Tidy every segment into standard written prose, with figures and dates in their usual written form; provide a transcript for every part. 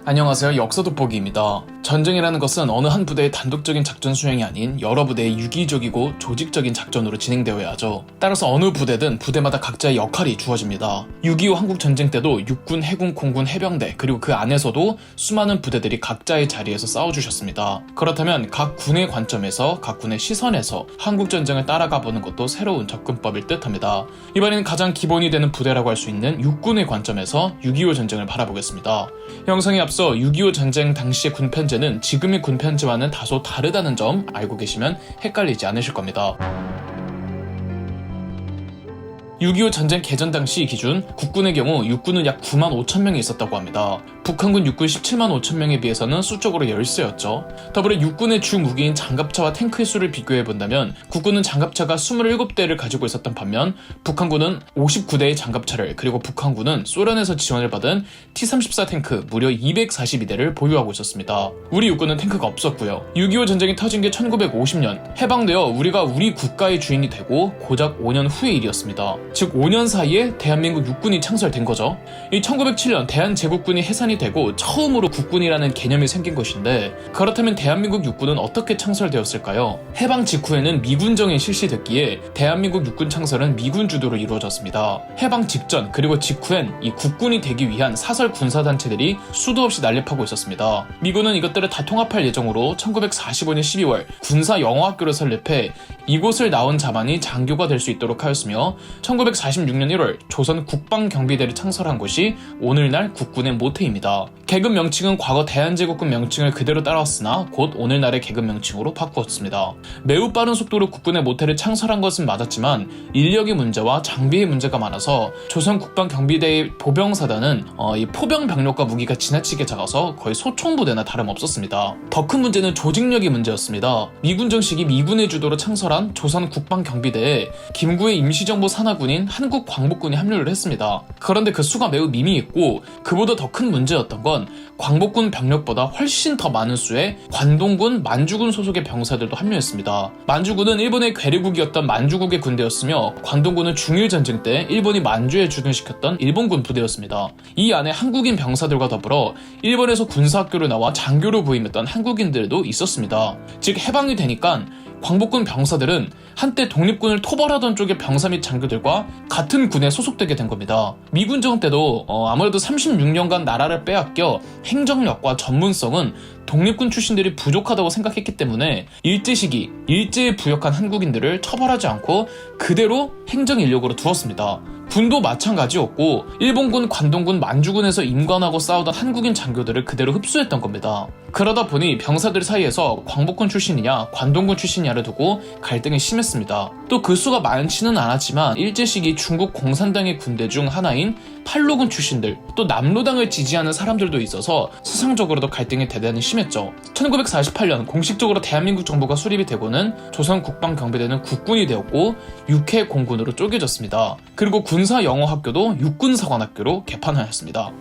안녕하세요. 역사 돋보기입니다. 전쟁이라는 것은 어느 한 부대의 단독적인 작전 수행이 아닌 여러 부대의 유기적이고 조직적인 작전으로 진행되어야 하죠. 따라서 어느 부대든 부대마다 각자의 역할이 주어집니다. 6.25 한국전쟁 때도 육군, 해군, 공군, 해병대 그리고 그 안에서도 수많은 부대들이 각자의 자리에서 싸워주셨습니다. 그렇다면 각 군의 관점에서 각 군의 시선에서 한국전쟁을 따라가보는 것도 새로운 접근법일 듯합니다. 이번에는 가장 기본이 되는 부대라고 할 수 있는 육군의 관점에서 6.25 전쟁을 바라보겠습니다. 영상에 앞서 6.25 전쟁 당시의 군편제는 지금의 군편제와는 다소 다르다는 점 알고 계시면 헷갈리지 않으실 겁니다. 6.25 전쟁 개전 당시 기준 국군의 경우 육군은 약 9만 5천 명이 있었다고 합니다. 북한군 육군 17만 5천 명에 비해서는 수적으로 열세였죠. 더불어 육군의 주 무기인 장갑차와 탱크의 수를 비교해본다면 국군은 장갑차가 27대를 가지고 있었던 반면 북한군은 59대의 장갑차를 그리고 북한군은 소련에서 지원을 받은 T-34 탱크 무려 242대를 보유하고 있었습니다. 우리 육군은 탱크가 없었고요. 6.25 전쟁이 터진 게 1950년 해방되어 우리가 우리 국가의 주인이 되고 고작 5년 후의 일이었습니다. 즉 5년 사이에 대한민국 육군이 창설된 거죠. 이 1907년 대한제국군이 해산이 되고 처음으로 국군이라는 개념이 생긴 것인데 그렇다면 대한민국 육군은 어떻게 창설되었을까요? 해방 직후에는 미군정이 실시됐기에 대한민국 육군 창설은 미군 주도로 이루어졌습니다. 해방 직전 그리고 직후엔 이 국군이 되기 위한 사설 군사단체들이 수도 없이 난립하고 있었습니다. 미군은 이것들을 다 통합할 예정으로 1945년 12월 군사영어학교를 설립해 이곳을 나온 자만이 장교가 될 수 있도록 하였으며 1946년 1월 조선 국방경비대를 창설한 것이 오늘날 국군의 모태입니다. 계급 명칭은 과거 대한제국군 명칭을 그대로 따라왔으나 곧 오늘날의 계급 명칭으로 바꾸었습니다. 매우 빠른 속도로 국군의 모태를 창설한 것은 맞았지만 인력의 문제와 장비의 문제가 많아서 조선 국방경비대의 보병사단은 이 포병 병력과 무기가 지나치게 작아서 거의 소총부대나 다름없었습니다. 더 큰 문제는 조직력의 문제였습니다. 미군정 시기 미군의 주도로 창설한 조선 국방경비대에 김구의 임시정부 산하군인 한국광복군이 합류를 했습니다. 그런데 그 수가 매우 미미했고 그보다 더 큰 문제였던 건 광복군 병력보다 훨씬 더 많은 수의 관동군, 만주군 소속의 병사들도 합류했습니다. 만주군은 일본의 괴뢰국이었던 만주국의 군대였으며 관동군은 중일전쟁 때 일본이 만주에 주둔시켰던 일본군 부대였습니다. 이 안에 한국인 병사들과 더불어 일본에서 군사학교를 나와 장교로 부임했던 한국인들도 있었습니다. 즉 해방이 되니까 광복군 병사들은 한때 독립군을 토벌하던 쪽의 병사 및 장교들과 같은 군에 소속되게 된 겁니다. 미군정 때도 아무래도 36년간 나라를 빼앗겨 행정력과 전문성은 독립군 출신들이 부족하다고 생각했기 때문에 일제 시기 일제에 부역한 한국인들을 처벌하지 않고 그대로 행정인력으로 두었습니다. 군도 마찬가지였고 일본군, 관동군, 만주군에서 임관하고 싸우던 한국인 장교들을 그대로 흡수했던 겁니다. 그러다 보니 병사들 사이에서 광복군 출신이냐 관동군 출신이냐를 두고 갈등이 심했습니다. 또 그 수가 많지는 않았지만 일제 시기 중국 공산당의 군대 중 하나인 팔로군 출신들 또 남로당을 지지하는 사람들도 있어서 사상적으로도 갈등이 대단히 심했죠. 1948년 공식적으로 대한민국 정부가 수립이 되고는 조선 국방경비대는 국군이 되었고 육해 공군으로 쪼개졌습니다. 그리고 군사영어학교도 육군사관학교로 개판하였습니다.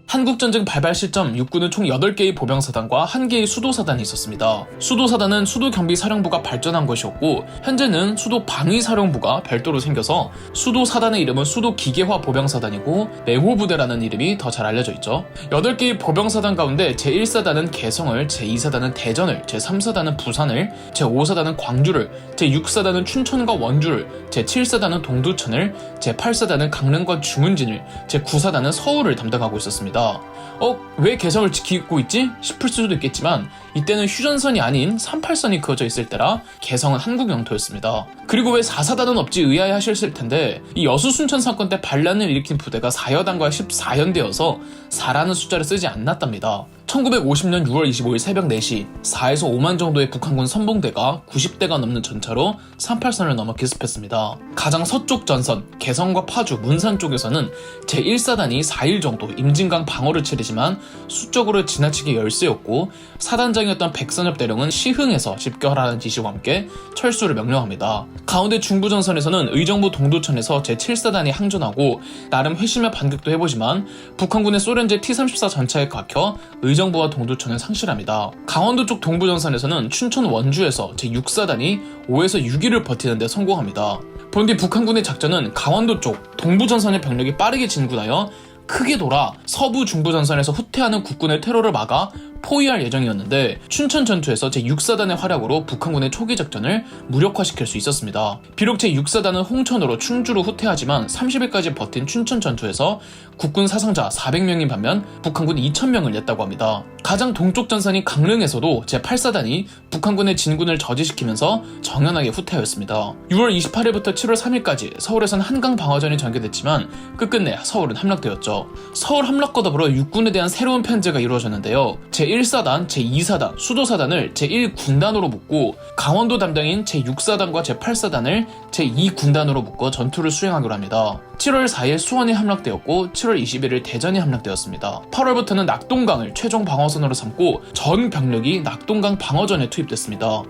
한국전쟁 발발 시점 육군은 총 8개의 보병사단과 1개의 수도사단이 있었습니다. 수도사단은 수도경비사령부가 발전한 것이었고 현재는 수도방위사령부가 별도로 생겨서 수도사단의 이름은 수도기계화 보병사단이고 맹호부대라는 이름이 더 잘 알려져 있죠. 8개의 보병사단 가운데 제1사단은 개성을, 제2사단은 대전을, 제3사단은 부산을, 제5사단은 광주를, 제6사단은 춘천과 원주를, 제7사단은 동두천을, 제8사단은 강릉과 주문진을, 제9사단은 서울을 담당하고 있었습니다. 왜 개성을 지키고 있지? 싶을 수도 있겠지만 이때는 휴전선이 아닌 38선이 그어져 있을 때라 개성은 한국 영토였습니다. 그리고 왜 4사단은 없지 의아해하셨을 텐데 이 여수 순천 사건 때 반란을 일으킨 부대가 4여단과 14연대여서 4라는 숫자를 쓰지 않았답니다. 1950년 6월 25일 새벽 4시 4에서 5만 정도의 북한군 선봉대가 90대가 넘는 전차로 38선을 넘어 기습했습니다. 가장 서쪽 전선, 개성과 파주, 문산 쪽에서는 제1사단이 4일 정도 임진강 방어를 치르지만 수적으로 지나치게 열세였고 사단장이었던 백선엽 대령은 시흥에서 집결하라는 지시와 함께 철수를 명령합니다. 가운데 중부전선에서는 의정부 동두천에서 제7사단이 항전하고 나름 회심의 반격도 해보지만 북한군의 소련제 T-34 전차에 박혀 의정부와 동두천을 상실합니다. 강원도 쪽 동부전선에서는 춘천 원주에서 제6사단이 5에서 6일을 버티는데 성공합니다. 본뒤 북한군의 작전은 강원도 쪽 동부전선의 병력이 빠르게 진군하여 크게 돌아 서부 중부 전선에서 후퇴하는 국군의 테러를 막아 포위할 예정이었는데 춘천 전투에서 제6사단의 활약으로 북한군의 초기 작전을 무력화시킬 수 있었습니다. 비록 제6사단은 홍천으로 충주로 후퇴하지만 30일까지 버틴 춘천 전투에서 국군 사상자 400명인 반면 북한군 2000명을 냈다고 합니다. 가장 동쪽 전선인 강릉에서도 제8사단이 북한군의 진군을 저지시키면서 정연하게 후퇴하였습니다. 6월 28일부터 7월 3일까지 서울에서는 한강 방어전이 전개됐지만 끝끝내 서울은 함락되었죠. 서울 함락과 더불어 육군에 대한 새로운 편제가 이루어졌는데요. 제1사단, 제2사단, 수도사단을 제1군단으로 묶고 강원도 담당인 제6사단과 제8사단을 제2군단으로 묶어 전투를 수행하기로 합니다. 7월 4일 수원이 함락되었고 7월 21일 대전이 함락되었습니다. 8월부터는 낙동강을 최종 방어선으로 삼고 전 병력이 낙동강 방어전에 투입됐습니다.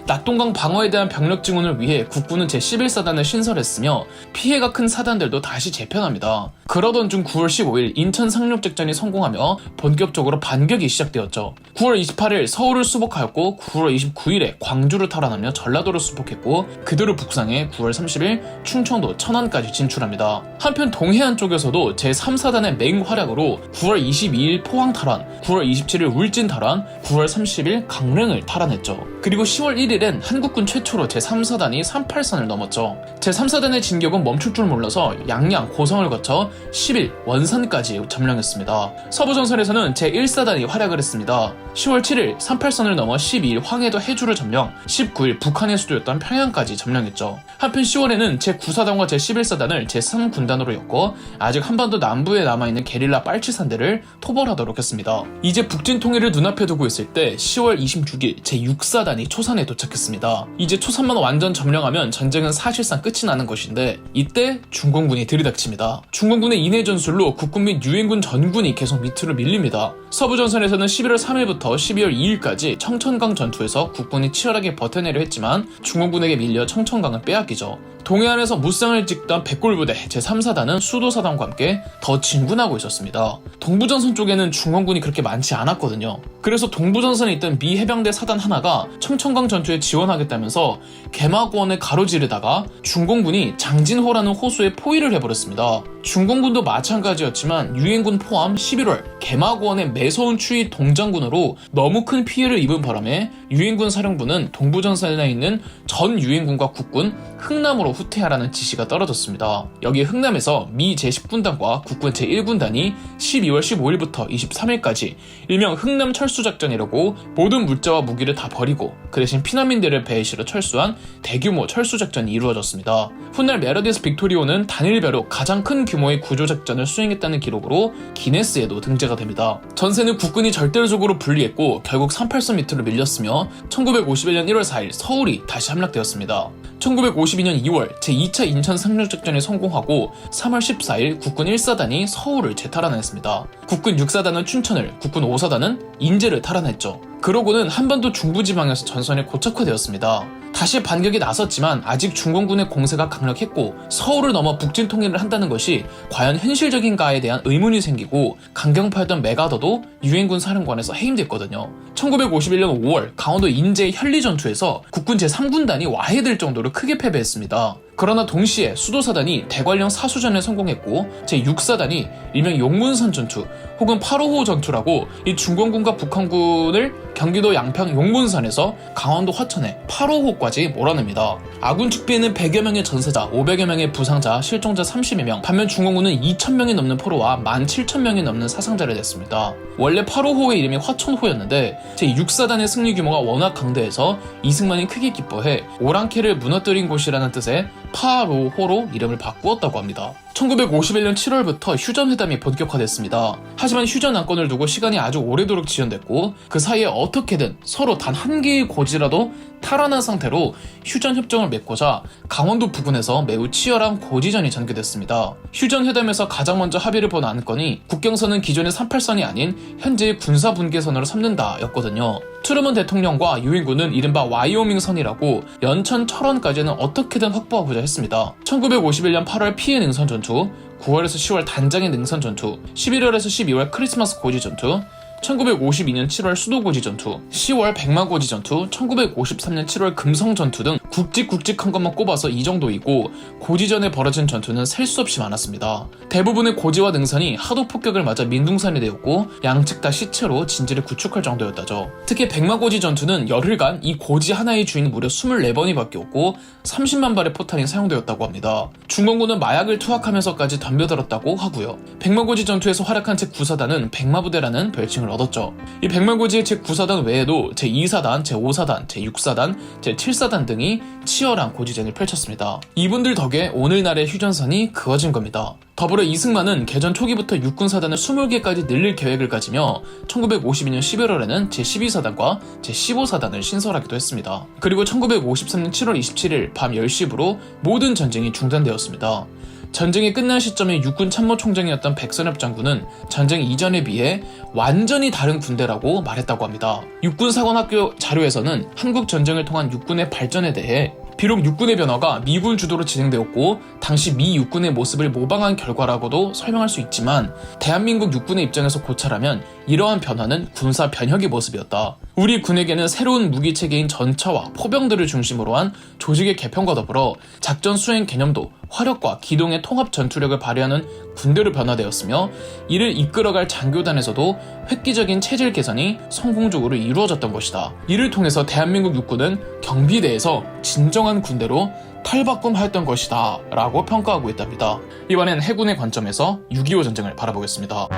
낙동강 방어에 대한 병력 증원을 위해 국군은 제11사단을 신설했으며 피해가 큰 사단들도 다시 재편합니다. 그러던 중 9월 15일 인천 상륙작전이 성공하며 본격적으로 반격이 시작되었죠. 9월 28일 서울을 수복하였고 9월 29일에 광주를 탈환하며 전라도를 수복했고 그대로 북상해 9월 30일 충청도 천안까지 진출합니다. 한편 동해안 쪽에서도 제3사단의 맹활약으로 9월 22일 포항 탈환, 9월 27일 울진 탈환, 9월 30일 강릉을 탈환했죠. 그리고 10월 1일엔 한국군 최초로 제3사단이 38선을 넘었죠. 제3사단의 진격은 멈출 줄 몰라서 양양, 고성을 거쳐 10일 원산까지 점령했습니다. 서부전선에서는 제1사단이 활약을 했습니다. 10월 7일 38선을 넘어 12일 황해도 해주를 점령, 19일 북한의 수도였던 평양까지 점령했죠. 한편 10월에는 제9사단과 제11사단을 제3군단으로 엮어 아직 한반도 남부에 남아있는 게릴라 빨치산대를 토벌하도록 했습니다. 이제 북진 통일을 눈앞에 두고 있을 때 10월 26일 제6사단이 초산에 도착했습니다. 이제 초산만 완전 점령하면 전쟁은 사실상 끝이 나는 것인데 이때 중공군이 들이닥칩니다. 중공군의 인해 전술로 국군 및 유엔군 전군이 계속 밑으로 밀립니다. 서부전선에서는 11월 3일부터 12월 2일까지 청천강 전투에서 국군이 치열하게 버텨내려 했지만 중공군에게 밀려 청천강을 빼앗기죠. 동해안에서 무쌍을 찍던 백골부대 제3사단은 수도사단과 함께 더 진군하고 있었습니다. 동부전선 쪽에는 중원군이 그렇게 많지 않았거든요. 그래서 동부전선에 있던 미 해병대 사단 하나가 청천강 전투에 지원하겠다면서 개마고원을 가로지르다가 중공군이 장진호라는 호수에 포위를 해버렸습니다. 중공군도 마찬가지였지만 유엔군 포함 11월 개마고원의 매서운 추위 동장군으로 너무 큰 피해를 입은 바람에 유엔군 사령부는 동부전선에 있는 전 유엔군과 국군, 흥남으로 후퇴하라는 지시가 떨어졌습니다. 여기에 흥남에서 미 제10군단과 국군 제1군단이 12월 15일부터 23일까지 일명 흥남 철수작전이라고 모든 물자와 무기를 다 버리고 그 대신 피난민들을 배에 실어 철수한 대규모 철수작전이 이루어졌습니다. 훗날 메르디스 빅토리오는 단일배로 가장 큰 규모의 구조작전을 수행했다는 기록으로 기네스에도 등재가 됩니다. 전세는 국군이 절대적으로 불리했고 결국 38선 밑으로 밀렸으며 1951년 1월 4일 서울이 다시 함락되었습니다. 1952년 2월 제2차 인천 상륙작전이 성공하고 3월 14일 국군 1사단이 서울을 재탈환했습니다. 국군 6사단은 춘천을, 국군 5사단은 인제를 탈환했죠. 그러고는 한반도 중부지방에서 전선이 고착화되었습니다. 다시 반격에 나섰지만 아직 중공군의 공세가 강력했고 서울을 넘어 북진 통일을 한다는 것이 과연 현실적인가에 대한 의문이 생기고 강경파였던 메가더도 유엔군 사령관에서 해임됐거든요. 1951년 5월 강원도 인제 현리전투에서 국군 제3군단이 와해될 정도로 크게 패배했습니다. 그러나 동시에 수도사단이 대관령 사수전에 성공했고 제6사단이 일명 용문산 전투 혹은 8.55 전투라고 이 중공군과 북한군을 경기도 양평 용문산에서 강원도 화천에 8.55까지 몰아냅니다. 아군 측비에는 100여 명의 전사자, 500여 명의 부상자, 실종자 32명, 반면 중공군은 2,000명이 넘는 포로와 17,000명이 넘는 사상자를 냈습니다. 원래 8.55의 이름이 화천호였는데 제6사단의 승리 규모가 워낙 강대해서 이승만이 크게 기뻐해 오랑캐를 무너뜨린 곳이라는 뜻의 파로호로 이름을 바꾸었다고 합니다. 1951년 7월부터 휴전회담이 본격화됐습니다. 하지만 휴전 안건을 두고 시간이 아주 오래도록 지연됐고 그 사이에 어떻게든 서로 단 한 개의 고지라도 탈환한 상태로 휴전 협정을 맺고자 강원도 부근에서 매우 치열한 고지전이 전개됐습니다. 휴전 회담에서 가장 먼저 합의를 본 안건이 국경선은 기존의 38선이 아닌 현재의 군사분계선으로 삼는다 였거든요. 트루먼 대통령과 유엔군은 이른바 와이오밍 선이라고 연천 철원까지는 어떻게든 확보하고자 했습니다. 1951년 8월 피해 능선 전투, 9월에서 10월 단장의 능선 전투, 11월에서 12월 크리스마스 고지 전투, 1952년 7월 수도고지 전투, 10월 백마고지 전투, 1953년 7월 금성 전투 등 굵직굵직한 것만 꼽아서 이 정도이고 고지전에 벌어진 전투는 셀 수 없이 많았습니다. 대부분의 고지와 능선이 하도 폭격을 맞아 민둥산이 되었고 양측 다 시체로 진지를 구축할 정도였다죠. 특히 백마고지 전투는 열흘간 이 고지 하나의 주인 무려 24번이 바뀌었고 30만 발의 포탄이 사용되었다고 합니다. 중공군은 마약을 투약하면서까지 덤벼들었다고 하고요. 백마고지 전투에서 활약한 제9사단은 백마부대라는 별칭을 얻었죠. 이 백마고지의 제9사단 외에도 제2사단, 제5사단, 제6사단, 제7사단 등이 치열한 고지전을 펼쳤습니다. 이분들 덕에 오늘날의 휴전선이 그어진 겁니다. 더불어 이승만은 개전 초기부터 육군사단을 20개까지 늘릴 계획을 가지며 1952년 11월에는 제12사단과 제15사단을 신설하기도 했습니다. 그리고 1953년 7월 27일 밤 10시부로 모든 전쟁이 중단되었습니다. 전쟁이 끝난 시점에 육군 참모총장이었던 백선엽 장군은 전쟁 이전에 비해 완전히 다른 군대라고 말했다고 합니다. 육군사관학교 자료에서는 한국 전쟁을 통한 육군의 발전에 대해 비록 육군의 변화가 미군 주도로 진행되었고 당시 미 육군의 모습을 모방한 결과라고도 설명할 수 있지만 대한민국 육군의 입장에서 고찰하면 이러한 변화는 군사 변혁의 모습이었다. 우리 군에게는 새로운 무기체계인 전차와 포병들을 중심으로 한 조직의 개편과 더불어 작전 수행 개념도 화력과 기동의 통합 전투력을 발휘하는 군대로 변화되었으며 이를 이끌어갈 장교단에서도 획기적인 체질 개선이 성공적으로 이루어졌던 것이다. 이를 통해서 대한민국 육군은 경비대에서 진정한 군대로 탈바꿈하였던 것이다 라고 평가하고 있답니다. 이번엔 해군의 관점에서 6.25 전쟁을 바라보겠습니다.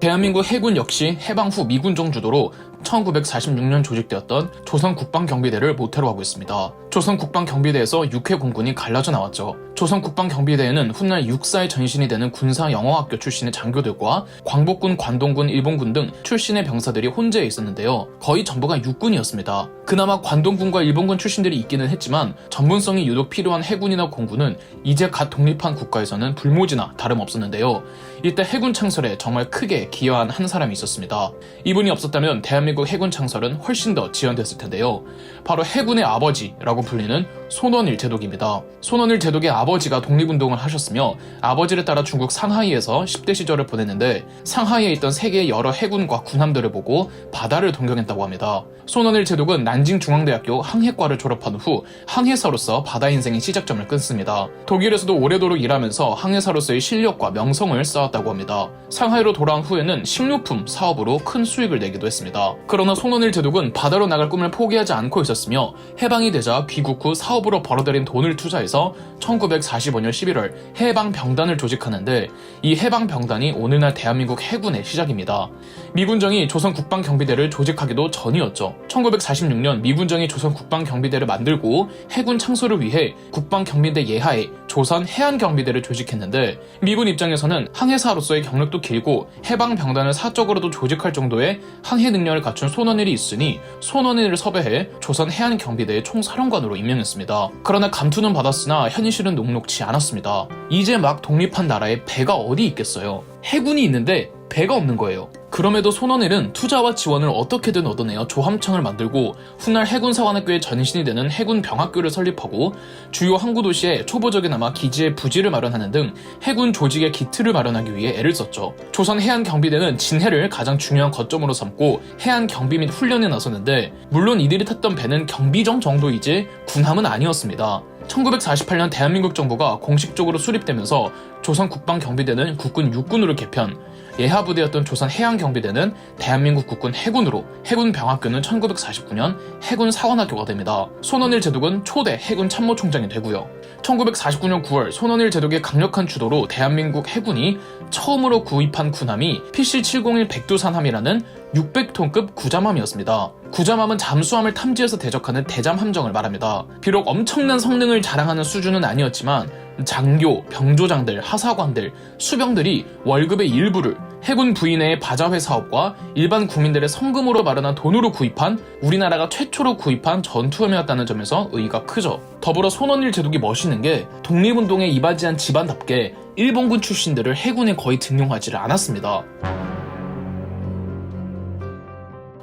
대한민국 해군 역시 해방 후 미군정 주도로 1946년 조직되었던 조선국방경비대를 모태로 하고 있습니다. 조선국방경비대에서 6회 공군이 갈라져 나왔죠. 조선국방경비대에는 훗날 육사의 전신이 되는 군사영어학교 출신의 장교들과 광복군, 관동군, 일본군 등 출신의 병사들이 혼재해 있었는데요. 거의 전부가 육군이었습니다. 그나마 관동군과 일본군 출신들이 있기는 했지만 전문성이 유독 필요한 해군이나 공군은 이제 갓 독립한 국가에서는 불모지나 다름없었는데요. 이때 해군 창설에 정말 크게 기여한 한 사람이 있었습니다. 이분이 없었다면 대한민국 해군 창설은 훨씬 더 지연됐을 텐데요. 바로 해군의 아버지라고 불리는 손원일 제독입니다. 손원일 제독의 아버지가 독립운동을 하셨으며 아버지를 따라 중국 상하이에서 10대 시절을 보냈는데 상하이에 있던 세계의 여러 해군과 군함들을 보고 바다를 동경했다고 합니다. 손원일 제독은 난징중앙대학교 항해과를 졸업한 후 항해사로서 바다 인생의 시작점을 끊습니다. 독일에서도 오래도록 일하면서 항해사로서의 실력과 명성을 쌓았다고 합니다. 상하이로 돌아온 후에는 식료품 사업으로 큰 수익을 내기도 했습니다. 그러나 손원일 제독은 바다로 나갈 꿈을 포기하지 않고 있었으며 해방이 되자 귀국 후 사업으로 벌어들인 돈을 투자해서 1945년 11월 해방병단을 조직하는데 이 해방병단이 오늘날 대한민국 해군의 시작입니다. 미군정이 조선국방경비대를 조직하기도 전이었죠. 1946년 미군정이 조선국방경비대를 만들고 해군 창설을 위해 국방경비대 예하에 조선해안경비대를 조직했는데 미군 입장에서는 항해사로서의 경력도 길고 해방병단을 사적으로도 조직할 정도의 항해 능력을 갖춘 손원일이 있으니 손원일을 섭외해 조선해안경비대의 총사령관으로 임명했습니다. 그러나 감투는 받았으나 현실은 녹록지 않았습니다. 이제 막 독립한 나라에 배가 어디 있겠어요. 해군이 있는데 배가 없는 거예요. 그럼에도 손원일은 투자와 지원을 어떻게든 얻어내어 조함청을 만들고 훗날 해군사관학교의 전신이 되는 해군병학교를 설립하고 주요 항구 도시에 초보적이나마 기지의 부지를 마련하는 등 해군 조직의 기틀을 마련하기 위해 애를 썼죠. 조선해안경비대는 진해를 가장 중요한 거점으로 삼고 해안경비 및 훈련에 나섰는데 물론 이들이 탔던 배는 경비정 정도이지 군함은 아니었습니다. 1948년 대한민국 정부가 공식적으로 수립되면서 조선국방경비대는 국군 육군으로 개편, 예하부대였던 조선해양경비대는 대한민국 국군 해군으로, 해군병학교는 1949년 해군사관학교가 됩니다. 손원일 제독은 초대 해군 참모총장이 되고요. 1949년 9월 손원일 제독의 강력한 주도로 대한민국 해군이 처음으로 구입한 군함이 PC-701 백두산함이라는 600톤급 구잠함이었습니다. 구잠함은 잠수함을 탐지해서 대적하는 대잠함정을 말합니다. 비록 엄청난 성능을 자랑하는 수준은 아니었지만 장교, 병조장들, 하사관들, 수병들이 월급의 일부를 해군 부인회의 바자회 사업과 일반 국민들의 성금으로 마련한 돈으로 구입한 우리나라가 최초로 구입한 전투함이었다는 점에서 의의가 크죠. 더불어 손원일 제독이 멋있는 게 독립운동에 이바지한 집안답게 일본군 출신들을 해군에 거의 등용하지를 않았습니다.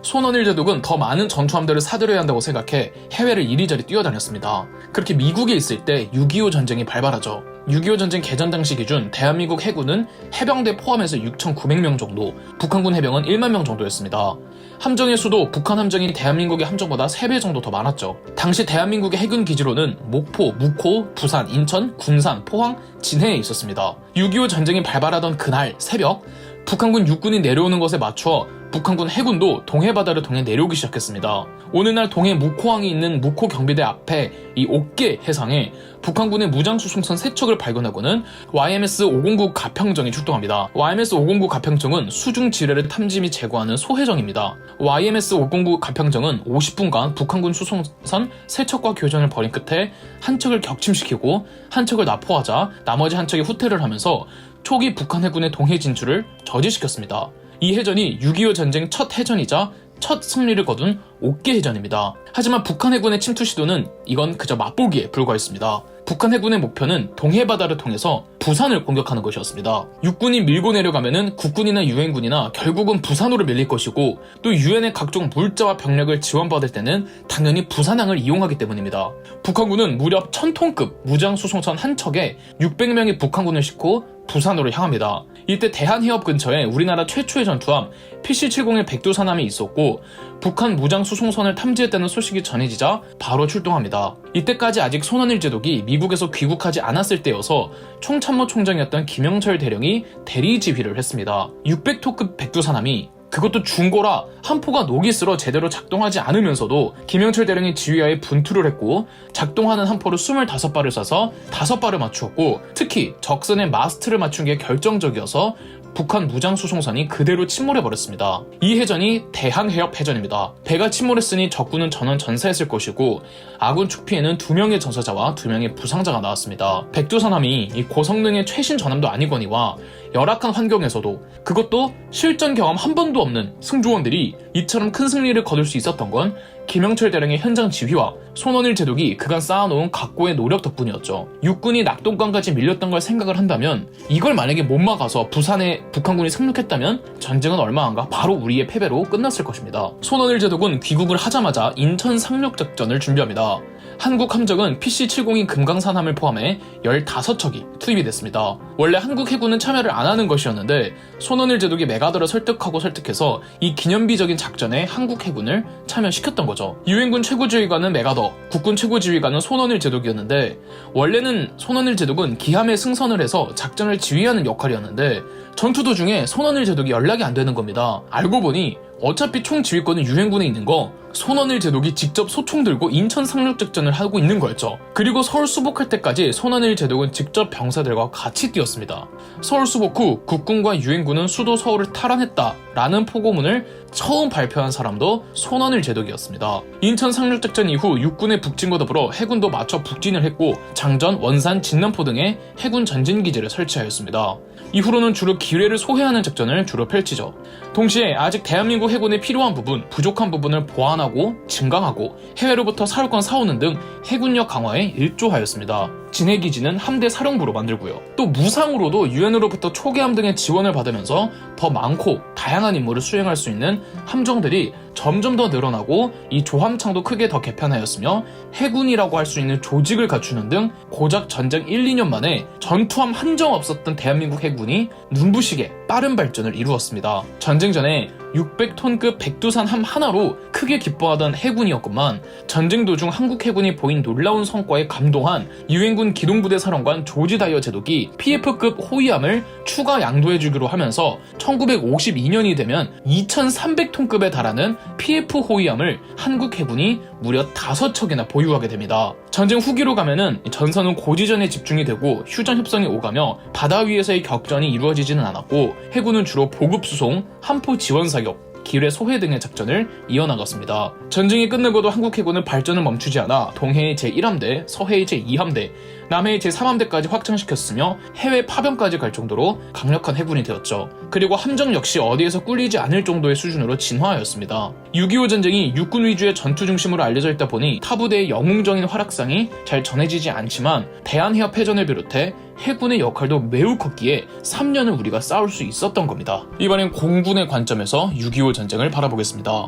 손원일 제독은 더 많은 전투함들을 사들여야 한다고 생각해 해외를 이리저리 뛰어다녔습니다. 그렇게 미국에 있을 때 6.25 전쟁이 발발하죠. 6.25 전쟁 개전 당시 기준 대한민국 해군은 해병대 포함해서 6,900명 정도, 북한군 해병은 1만 명 정도였습니다. 함정의 수도 북한 함정이 대한민국의 함정보다 3배 정도 더 많았죠. 당시 대한민국의 해군 기지로는 목포, 묵호, 부산, 인천, 군산, 포항, 진해에 있었습니다. 6.25 전쟁이 발발하던 그날 새벽, 북한군 육군이 내려오는 것에 맞춰 북한군 해군도 동해바다를 통해 내려오기 시작했습니다. 어느 날 동해 묵호항이 있는 묵호 경비대 앞에 이 옥계 해상에 북한군의 무장수송선 3척을 발견하고는 YMS-509 가평정이 출동합니다. YMS-509 가평정은 수중 지뢰를 탐지 및 제거하는 소해정입니다. YMS-509 가평정은 50분간 북한군 수송선 3척과 교전을 벌인 끝에 한 척을 격침시키고 한 척을 납포하자 나머지 한 척이 후퇴를 하면서 초기 북한 해군의 동해 진출을 저지시켰습니다. 이 해전이 6.25 전쟁 첫 해전이자 첫 승리를 거둔 옥계 해전입니다. 하지만 북한 해군의 침투 시도는 이건 그저 맛보기에 불과했습니다. 북한 해군의 목표는 동해바다를 통해서 부산을 공격하는 것이었습니다. 육군이 밀고 내려가면은 국군이나 유엔군이나 결국은 부산으로 밀릴 것이고 또 유엔의 각종 물자와 병력을 지원받을 때는 당연히 부산항을 이용하기 때문입니다. 북한군은 무려 1000톤급 무장수송선 한 척에 600명의 북한군을 싣고 부산으로 향합니다. 이때 대한해협 근처에 우리나라 최초의 전투함 PC-70의 백두산함이 있었고 북한 무장수송선을 탐지했다는 소식이 전해지자 바로 출동합니다. 이때까지 아직 손원일 제독이 미국에서 귀국하지 않았을 때여서 총참모총장이었던 김영철 대령이 대리지휘를 했습니다. 600톤급 백두산함이 그것도 중고라 한 포가 녹이 쓸어 제대로 작동하지 않으면서도 김영철 대령이 지휘하에 분투를 했고 작동하는 한 포를 25발을 쏴서 5발을 맞추었고 특히 적선의 마스트를 맞춘 게 결정적이어서 북한 무장수송선이 그대로 침몰해버렸습니다. 이 해전이 대한해협 해전입니다. 배가 침몰했으니 적군은 전원 전사했을 것이고 아군 축피에는 2명의 전사자와 2명의 부상자가 나왔습니다. 백두산함이 이 고성능의 최신 전함도 아니거니와 열악한 환경에서도 그것도 실전 경험 한 번도 없는 승조원들이 이처럼 큰 승리를 거둘 수 있었던 건 김영철 대령의 현장 지휘와 손원일 제독이 그간 쌓아놓은 각고의 노력 덕분이었죠. 육군이 낙동강까지 밀렸던 걸 생각을 한다면 이걸 만약에 못 막아서 부산에 북한군이 상륙했다면 전쟁은 얼마 안 가 바로 우리의 패배로 끝났을 것입니다. 손원일 제독은 귀국을 하자마자 인천 상륙작전을 준비합니다. 한국 함정은 PC-70인 금강산함을 포함해 15척이 투입이 됐습니다. 원래 한국 해군은 참여를 안 하는 것이었는데 손원일 제독이 메가더를 설득해서 이 기념비적인 작전에 한국 해군을 참여시켰던 거죠. 유엔군 최고지휘관은 메가더, 국군 최고지휘관은 손원일 제독이었는데 원래는 손원일 제독은 기함에 승선을 해서 작전을 지휘하는 역할이었는데 전투 도중에 손원일 제독이 연락이 안 되는 겁니다. 알고 보니 어차피 총 지휘권은 유엔군에 있는 거 손원일 제독이 직접 소총 들고 인천 상륙작전을 하고 있는 거였죠. 그리고 서울 수복할 때까지 손원일 제독은 직접 병사들과 같이 뛰었습니다. 서울 수복 후 국군과 유엔군은 수도 서울을 탈환했다라는 포고문을 처음 발표한 사람도 손원일 제독이었습니다. 인천 상륙작전 이후 육군의 북진과 더불어 해군도 맞춰 북진을 했고 장전, 원산, 진남포 등의 해군 전진기지를 설치하였습니다. 이후로는 주로 기뢰를 소해하는 작전을 주로 펼치죠. 동시에 아직 대한민국 해군에 필요한 부분, 부족한 부분을 보완하고 증강하고 해외로부터 사울권 사오는 등 해군력 강화에 일조하였습니다. 진해기지는 함대 사령부로 만들고요. 또 무상으로도 유엔으로부터 초계함 등의 지원을 받으면서 더 많고 다양한 임무를 수행할 수 있는 함정들이 점점 더 늘어나고 이 조함창도 크게 더 개편하였으며 해군이라고 할 수 있는 조직을 갖추는 등 고작 전쟁 1, 2년 만에 전투함 한정 없었던 대한민국 해군이 눈부시게 빠른 발전을 이루었습니다. 전쟁 전에 600톤급 백두산함 하나로 크게 기뻐하던 해군이었건만 전쟁 도중 한국 해군이 보인 놀라운 성과에 감동한 유엔군 기동부대 사령관 조지 다이어 제독이 PF급 호위함을 추가 양도해주기로 하면서 1952년이 되면 2300톤급에 달하는 PF 호위함을 한국 해군이 무려 5척이나 보유하게 됩니다. 전쟁 후기로 가면은 전선은 고지전에 집중이 되고 휴전 협상이 오가며 바다 위에서의 격전이 이루어지지는 않았고 해군은 주로 보급 수송, 함포 지원 사격, 기뢰 소해 등의 작전을 이어나갔습니다. 전쟁이 끝나고도 한국 해군은 발전을 멈추지 않아 동해의 제1함대, 서해의 제2함대, 남해의 제3함대까지 확장시켰으며 해외 파병까지 갈 정도로 강력한 해군이 되었죠. 그리고 함정 역시 어디에서 꿀리지 않을 정도의 수준으로 진화하였습니다. 6.25 전쟁이 육군 위주의 전투 중심으로 알려져 있다 보니 타부대의 영웅적인 활약상이 잘 전해지지 않지만 대한해협 해전을 비롯해 해군의 역할도 매우 컸기에 3년을 우리가 싸울 수 있었던 겁니다. 이번엔 공군의 관점에서 6.25 전쟁을 바라보겠습니다.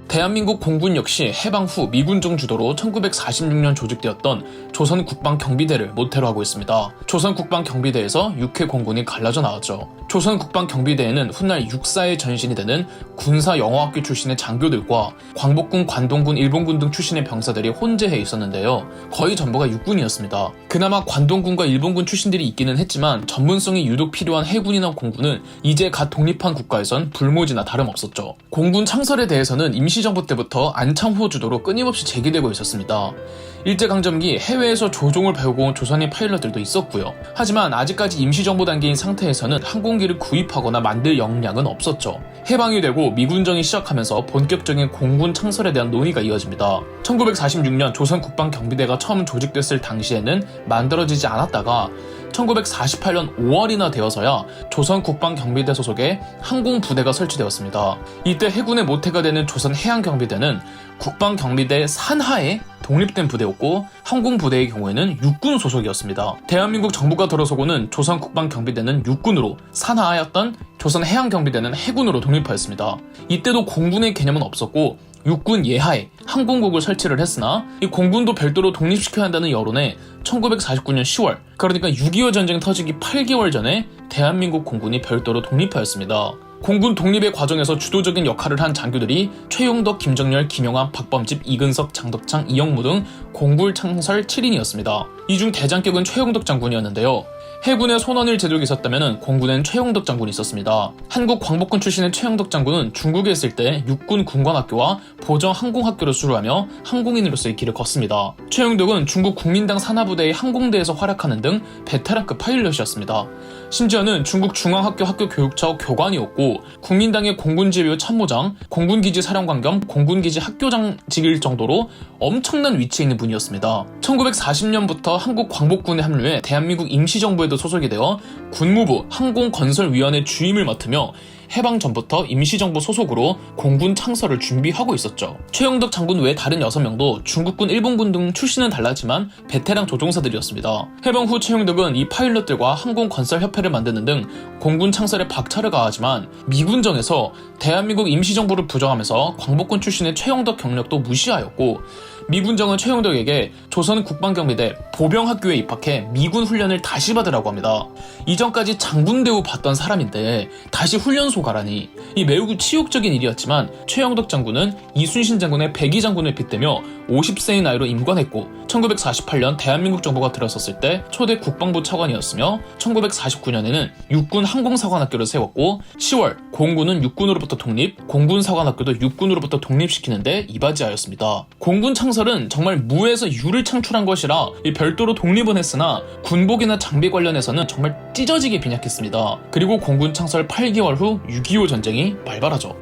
대한민국 공군 역시 해방 후 미군정 주도로 1946년 조직되었던 조선 국방경비대를 모태로 하고 있습니다. 조선 국방경비대에서 육해 공군이 갈라져 나왔죠. 조선 국방경비대에는 훗날 육사의 전신이 되는 군사영어학교 출신의 장교들과 광복군, 관동군, 일본군 등 출신의 병사들이 혼재해 있었는데요. 거의 전부가 육군이었습니다. 그나마 관동군과 일본군 출신들이 있기는 했지만 전문성이 유독 필요한 해군이나 공군은 이제 갓 독립한 국가에선 불모지나 다름없었죠. 공군 창설에 대해서는 임시정부 때부터 안창호 주도로 끊임없이 제기되고 있었습니다. 일제강점기 해외에서 조종을 배우고 온 조선인 파일럿들도 있었고요. 하지만 아직까지 임시정부 단계인 상태에서는 항공기를 구입하거나 만들 역량은 없었죠. 해방이 되고 미군정이 시작하면서 본격적인 공군 창설에 대한 논의가 이어집니다. 1946년 조선 국방경비대가 처음 조직됐을 당시에는 만들어지지 않았다가 1948년 5월이나 되어서야 조선 국방경비대 소속의 항공부대가 설치되었습니다. 이때 해군의 모태가 되는 조선 해양경비대는 국방경비대 산하에 독립된 부대였고 항공부대의 경우에는 육군 소속이었습니다. 대한민국 정부가 들어서고는 조선 국방경비대는 육군으로, 산하였던 조선 해양경비대는 해군으로 독립하였습니다. 이때도 공군의 개념은 없었고 육군 예하에 항공국을 설치를 했으나 이 공군도 별도로 독립시켜야 한다는 여론에 1949년 10월, 그러니까 6.25 전쟁 터지기 8개월 전에 대한민국 공군이 별도로 독립하였습니다. 공군 독립의 과정에서 주도적인 역할을 한 장교들이 최용덕, 김정열, 김영환, 박범집, 이근석, 장덕창, 이영무 등 공군 창설 7인이었습니다. 이 중 대장격은 최용덕 장군이었는데요. 해군에 손원일 제독이 있었다면 공군엔 최용덕 장군이 있었습니다. 한국 광복군 출신의 최용덕 장군은 중국에 있을 때 육군 군관학교와 보정 항공학교를 수료하며 항공인으로서의 길을 걷습니다. 최용덕은 중국 국민당 산하부대의 항공대에서 활약하는 등 베테랑급 파일럿이었습니다. 심지어는 중국 중앙학교 학교 교육처 교관이었고 국민당의 공군지휘부 참모장, 공군기지 사령관 겸 공군기지 학교장직일 정도로 엄청난 위치에 있는 분이었습니다. 1940년부터 한국 광복군에 합류해 대한민국 임시정부에도 소속이 되어 군무부 항공건설위원회 주임을 맡으며 해방 전부터 임시정부 소속으로 공군 창설을 준비하고 있었죠. 최용덕 장군 외 다른 6명도 중국군, 일본군 등 출신은 달랐지만 베테랑 조종사들이었습니다. 해방 후 최용덕은 이 파일럿들과 항공건설협회를 만드는 등 공군 창설에 박차를 가하지만 미군정에서 대한민국 임시정부를 부정하면서 광복군 출신의 최용덕 경력도 무시하였고 미군정은 최용덕에게 조선 국방경비대 보병학교에 입학해 미군 훈련을 다시 받으라고 합니다. 이전까지 장군대우 받던 사람인데 다시 훈련소 가라니. 이 매우 치욕적인 일이었지만 최용덕 장군은 이순신 장군의 백의 장군을 빗대며 50세의 나이로 임관했고 1948년 대한민국 정부가 들어섰을 때 초대 국방부 차관이었으며 1949년에는 육군 항공사관학교를 세웠고 10월 공군은 육군으로부터 독립, 공군사관학교도 육군으로부터 독립시키는데 이바지하였습니다. 공군 창설은 정말 무에서 유를 창출한 것이라 별도로 독립은 했으나 군복이나 장비 관련해서는 정말 찢어지게 빈약했습니다. 그리고 공군 창설 8개월 후 6.25 전쟁이 발발하죠.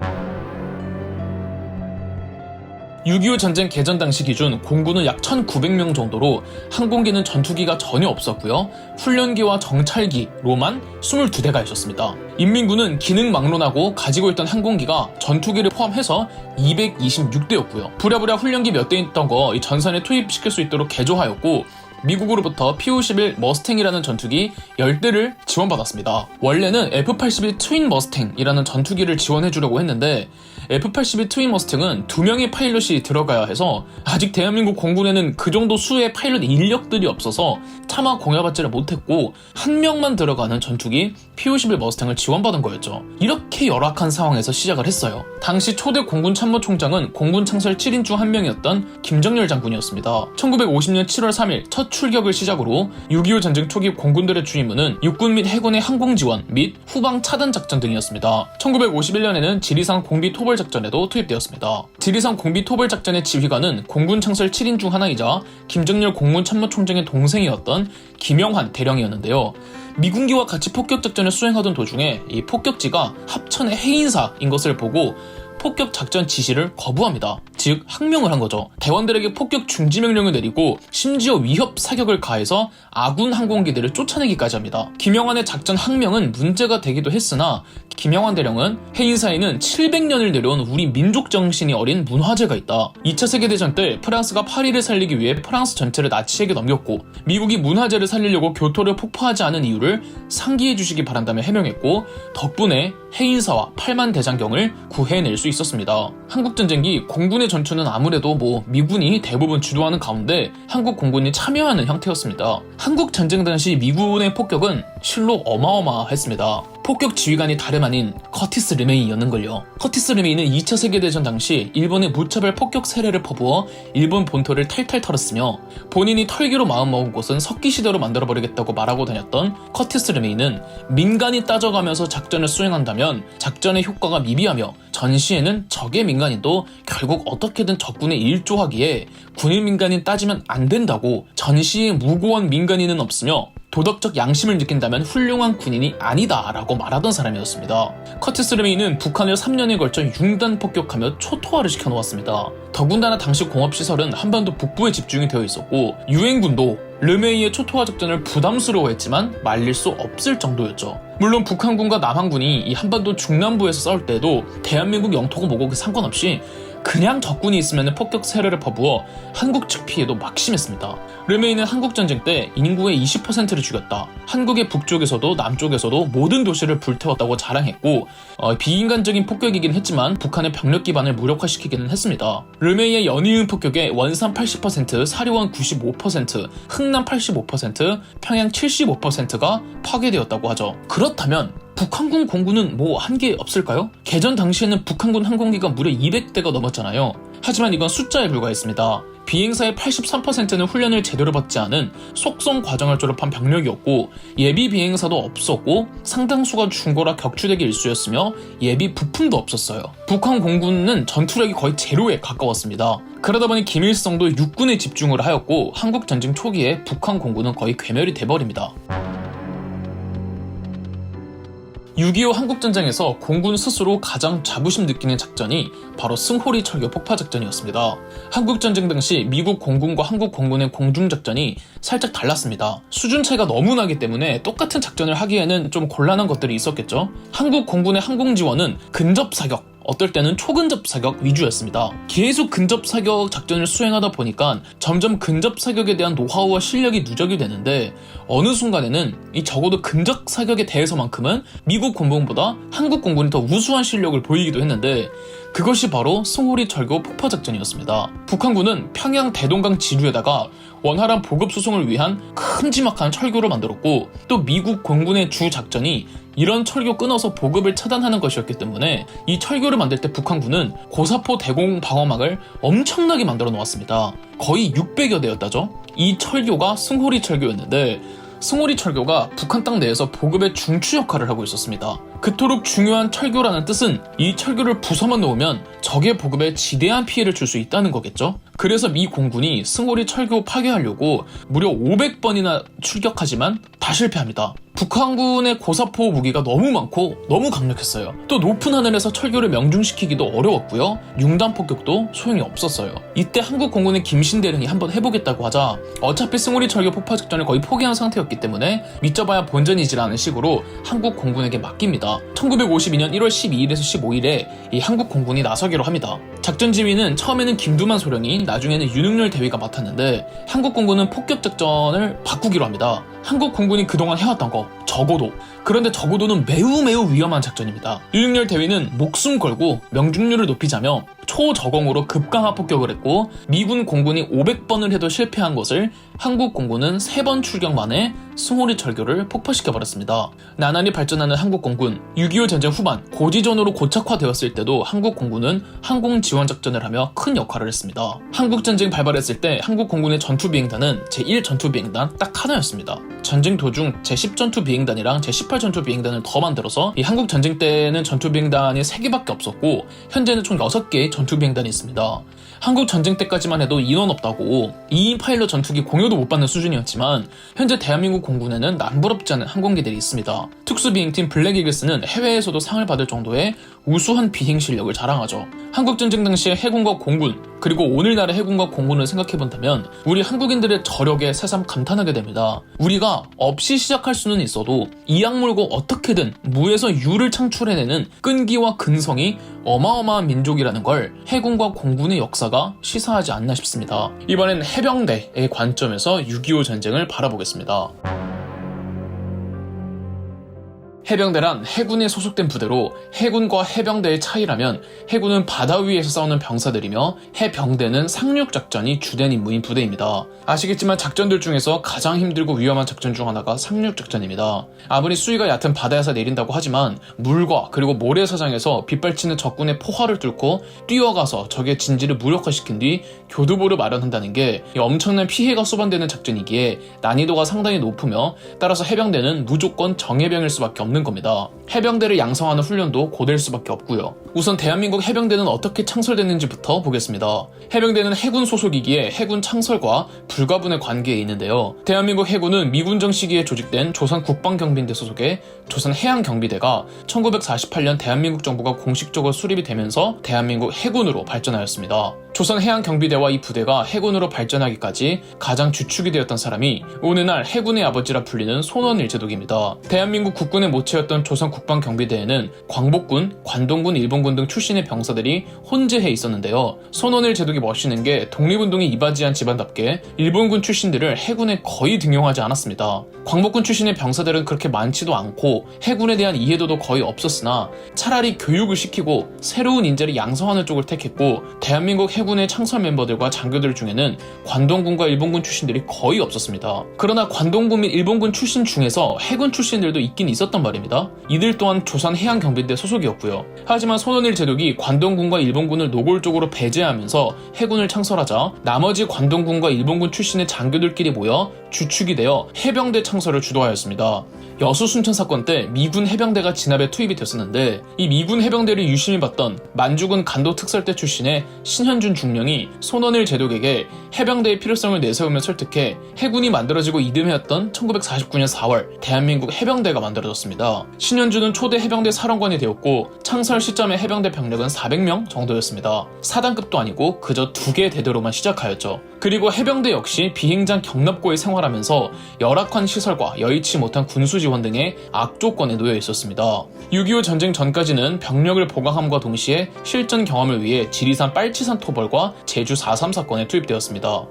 6.25 전쟁 개전 당시 기준 공군은 약 1,900명 정도로 항공기는 전투기가 전혀 없었고요. 훈련기와 정찰기로만 22대가 있었습니다. 인민군은 기능 막론하고 가지고 있던 항공기가 전투기를 포함해서 226대였고요. 부랴부랴 훈련기 몇 대 있던 거 전선에 투입시킬 수 있도록 개조하였고 미국으로부터 PU-11 머스탱이라는 전투기 10대를 지원받았습니다. 원래는 F-82 트윈 머스탱이라는 전투기를 지원해주려고 했는데 F-82 트윈 머스탱은 2명의 파일럿이 들어가야 해서 아직 대한민국 공군에는 그 정도 수의 파일럿 인력들이 없어서 차마 공여받지를 못했고 1명만 들어가는 전투기 PU-11 머스탱을 지원받은 거였죠. 이렇게 열악한 상황에서 시작을 했어요. 당시 초대 공군 참모총장은 공군 창설 7인 중 1명이었던 김정열 장군이었습니다. 1950년 7월 3일 첫 출격을 시작으로 6.25 전쟁 초기 공군들의 주임무는 육군 및 해군의 항공 지원 및 후방 차단 작전 등이었습니다. 1951년에는 지리산 공비 토벌 작전에도 투입되었습니다. 지리산 공비 토벌 작전의 지휘관은 공군 창설 7인 중 하나이자 김정열 공군 참모총장의 동생이었던 김영환 대령이었는데요. 미군기와 같이 폭격 작전을 수행하던 도중에 이 폭격지가 합천의 해인사인 것을 보고 폭격 작전 지시를 거부합니다. 즉 항명을 한 거죠. 대원들에게 폭격 중지 명령을 내리고 심지어 위협 사격을 가해서 아군 항공기들을 쫓아내기까지 합니다. 김영환의 작전 항명은 문제가 되기도 했으나 김영환 대령은 해인사에는 700년을 내려온 우리 민족 정신이 어린 문화재가 있다. 2차 세계대전 때 프랑스가 파리를 살리기 위해 프랑스 전체를 나치에게 넘겼고 미국이 문화재를 살리려고 교토를 폭파하지 않은 이유를 상기해 주시기 바란다며 해명했고 덕분에 해인사와 8만 대장경을 구해낼 수 있었습니다. 한국전쟁기 공군의 전투는 아무래도 미군이 대부분 주도하는 가운데 한국 공군이 참여하는 형태였습니다. 한국 전쟁 당시 미군의 폭격은 실로 어마어마했습니다. 폭격 지휘관이 다름 아닌 커티스 르메이였는걸요. 커티스 르메이는 2차 세계대전 당시 일본의 무차별 폭격 세례를 퍼부어 일본 본토를 탈탈 털었으며 본인이 털기로 마음먹은 곳은 석기시대로 만들어버리겠다고 말하고 다녔던 커티스 르메이는 민간이 따져가면서 작전을 수행한다면 작전의 효과가 미비하며 전시에는 적의 민간인도 결국 어떻게든 적군에 일조하기에 군인 민간인 따지면 안 된다고 전시에 무고한 민간인은 없으며 도덕적 양심을 느낀다면 훌륭한 군인이 아니다라고 말하던 사람이었습니다. 커티스 르메이는 북한을 3년에 걸쳐 융단 폭격하며 초토화를 시켜놓았습니다. 더군다나 당시 공업시설은 한반도 북부에 집중이 되어 있었고 유엔군도 르메이의 초토화 작전을 부담스러워했지만 말릴 수 없을 정도였죠. 물론 북한군과 남한군이 이 한반도 중남부에서 싸울 때도 대한민국 영토고 뭐고 상관없이 그냥 적군이 있으면 폭격 세례를 퍼부어 한국 측 피해도 막심했습니다. 르메이는 한국전쟁 때 인구의 20%를 죽였다. 한국의 북쪽에서도 남쪽에서도 모든 도시를 불태웠다고 자랑했고 비인간적인 폭격이긴 했지만 북한의 병력 기반을 무력화시키기는 했습니다. 르메이의 연이은 폭격에 원산 80%, 사려원 95%, 흥남 85%, 평양 75%가 파괴되었다고 하죠. 그렇다면 북한군 공군은 한 게 없을까요? 개전 당시에는 북한군 항공기가 무려 200대가 넘었잖아요. 하지만 이건 숫자에 불과했습니다. 비행사의 83%는 훈련을 제대로 받지 않은 속성 과정을 졸업한 병력이었고 예비 비행사도 없었고 상당수가 중고라 격추되기 일쑤였으며 예비 부품도 없었어요. 북한 공군은 전투력이 거의 제로에 가까웠습니다. 그러다 보니 김일성도 육군에 집중을 하였고 한국 전쟁 초기에 북한 공군은 거의 괴멸이 돼버립니다. 6.25 한국전쟁에서 공군 스스로 가장 자부심 느끼는 작전이 바로 승호리 철교 폭파 작전이었습니다. 한국전쟁 당시 미국 공군과 한국 공군의 공중작전이 살짝 달랐습니다. 수준 차이가 너무 나기 때문에 똑같은 작전을 하기에는 좀 곤란한 것들이 있었겠죠. 한국 공군의 항공지원은 근접사격, 어떨 때는 초근접사격 위주였습니다. 계속 근접사격 작전을 수행하다 보니까 점점 근접사격에 대한 노하우와 실력이 누적이 되는데 어느 순간에는 이 적어도 근접사격에 대해서만큼은 미국 공군보다 한국 공군이 더 우수한 실력을 보이기도 했는데 그것이 바로 승호리 철교 폭파 작전이었습니다. 북한군은 평양 대동강 지류에다가 원활한 보급 수송을 위한 큼지막한 철교를 만들었고 또 미국 공군의 주 작전이 이런 철교 끊어서 보급을 차단하는 것이었기 때문에 이 철교를 만들 때 북한군은 고사포 대공 방어막을 엄청나게 만들어 놓았습니다. 거의 600여 대였다죠. 이 철교가 승호리 철교였는데 승호리 철교가 북한 땅 내에서 보급의 중추 역할을 하고 있었습니다. 그토록 중요한 철교라는 뜻은 이 철교를 부숴만 놓으면 적의 보급에 지대한 피해를 줄 수 있다는 거겠죠. 그래서 미 공군이 승호리 철교 파괴하려고 무려 500번이나 출격하지만 다 실패합니다. 북한군의 고사포 무기가 너무 많고 너무 강력했어요. 또 높은 하늘에서 철교를 명중시키기도 어려웠고요. 융단 폭격도 소용이 없었어요. 이때 한국 공군의 김신대령이 한번 해보겠다고 하자 어차피 승호리 철교 폭파 작전을 거의 포기한 상태였기 때문에 믿져봐야 본전이지라는 식으로 한국 공군에게 맡깁니다. 1952년 1월 12일에서 15일에 이 한국 공군이 나서기로 합니다. 작전 지휘는 처음에는 김두만 소령이 나중에는 윤석열 대위가 맡았는데 한국 공군은 폭격 작전을 바꾸기로 합니다. 한국 공군이 그동안 해왔던 거 적어도, 그런데 적어도는 매우 위험한 작전입니다. 윤석열 대위는 목숨 걸고 명중률을 높이자며 초저공으로 급강화 폭격을 했고 미군 공군이 500번을 해도 실패한 것을 한국 공군은 3번 출격 만에 승호리 철교를 폭파시켜버렸습니다. 나날이 발전하는 한국 공군, 6.25 전쟁 후반 고지전으로 고착화되었을 때도 한국 공군은 항공 지원 작전을 하며 큰 역할을 했습니다. 한국 전쟁 발발했을 때 한국 공군의 전투비행단은 제1전투비행단 딱 하나였습니다. 전쟁 도중 제10전투비행단이랑 제18전투비행단을 더 만들어서 이 한국 전쟁 때는 전투비행단이 3개밖에 없었고 현재는 총 6개의 전투비행단이 있습니다. 한국 전쟁 때까지만 해도 인원 없다고 2인 파일럿 전투기 공여도 못 받는 수준이었지만 현재 대한민국 공군에는 남부럽지 않은 항공기들이 있습니다. 특수비행팀 블랙이글스는 해외에서도 상을 받을 정도의 우수한 비행 실력을 자랑하죠. 한국전쟁 당시의 해군과 공군, 그리고 오늘날의 해군과 공군을 생각해본다면 우리 한국인들의 저력에 새삼 감탄하게 됩니다. 우리가 없이 시작할 수는 있어도 이악 물고 어떻게든 무에서 유를 창출해내는 끈기와 근성이 어마어마한 민족이라는 걸 해군과 공군의 역사가 시사하지 않나 싶습니다. 이번엔 해병대의 관점에서 6.25 전쟁을 바라보겠습니다. 해병대란 해군에 소속된 부대로 해군과 해병대의 차이라면 해군은 바다 위에서 싸우는 병사들이며 해병대는 상륙작전이 주된 임무인 부대입니다. 아시겠지만 작전들 중에서 가장 힘들고 위험한 작전 중 하나가 상륙작전입니다. 아무리 수위가 얕은 바다에서 내린다고 하지만 물과 그리고 모래사장에서 빗발치는 적군의 포화를 뚫고 뛰어가서 적의 진지를 무력화시킨 뒤 교두보를 마련한다는 게 엄청난 피해가 수반되는 작전이기에 난이도가 상당히 높으며 따라서 해병대는 무조건 정예병일 수밖에 없는 겁니다. 해병대를 양성하는 훈련도 고될 수밖에 없고요. 우선 대한민국 해병대는 어떻게 창설됐는지부터 보겠습니다. 해병대는 해군 소속이기에 해군 창설과 불가분의 관계에 있는데요. 대한민국 해군은 미군정 시기에 조직된 조선국방경비대 소속의 조선해양경비대가 1948년 대한민국 정부가 공식적으로 수립이 되면서 대한민국 해군으로 발전하였습니다. 조선해양경비대와 이 부대가 해군으로 발전하기까지 가장 주축이 되었던 사람이 오늘날 해군의 아버지라 불리는 손원일제독입니다. 대한민국 국군의 모체였던 조선국방경비대에는 광복군, 관동군, 일본군 등 출신의 병사들이 혼재해 있었는데요. 손원일제독이 멋있는 게 독립운동에 이바지한 집안답게 일본군 출신들을 해군에 거의 등용하지 않았습니다. 광복군 출신의 병사들은 그렇게 많지도 않고 해군에 대한 이해도도 거의 없었으나 차라리 교육을 시키고 새로운 인재를 양성하는 쪽을 택했고 대한민국 해군의 창설 멤버들과 장교들 중에는 관동군과 일본군 출신들이 거의 없었습니다. 그러나 관동군 및 일본군 출신 중에서 해군 출신들도 있긴 있었단 말입니다. 이들 또한 조선해양경비대 소속이었고요. 하지만 손원일 제독이 관동군과 일본군을 노골적으로 배제하면서 해군을 창설하자 나머지 관동군과 일본군 출신의 장교들끼리 모여 주축이 되어 해병대 창설을 주도하였습니다. 여수 순천 사건 때 미군 해병대가 진압에 투입이 됐었는데 이 미군 해병대를 유심히 봤던 만주군 간도특설대 출신의 신현준 중령이 손원일 제독에게 해병대의 필요성을 내세우며 설득해 해군이 만들어지고 이듬해였던 1949년 4월 대한민국 해병대가 만들어졌습니다. 신현준은 초대 해병대 사령관이 되었고 창설 시점의 해병대 병력은 400명 정도였습니다. 4단급도 아니고 그저 2개 대대로만 시작하였죠. 그리고 해병대 역시 비행장 경납고에 생활하면서 열악한 시설과 여의치 못한 군수 지원 등의 악조건에 놓여 있었습니다. 6.25 전쟁 전까지는 병력을 보강함과 동시에 실전 경험을 위해 지리산 빨치산 토벌과 제주 4.3 사건에 투입되었습니다.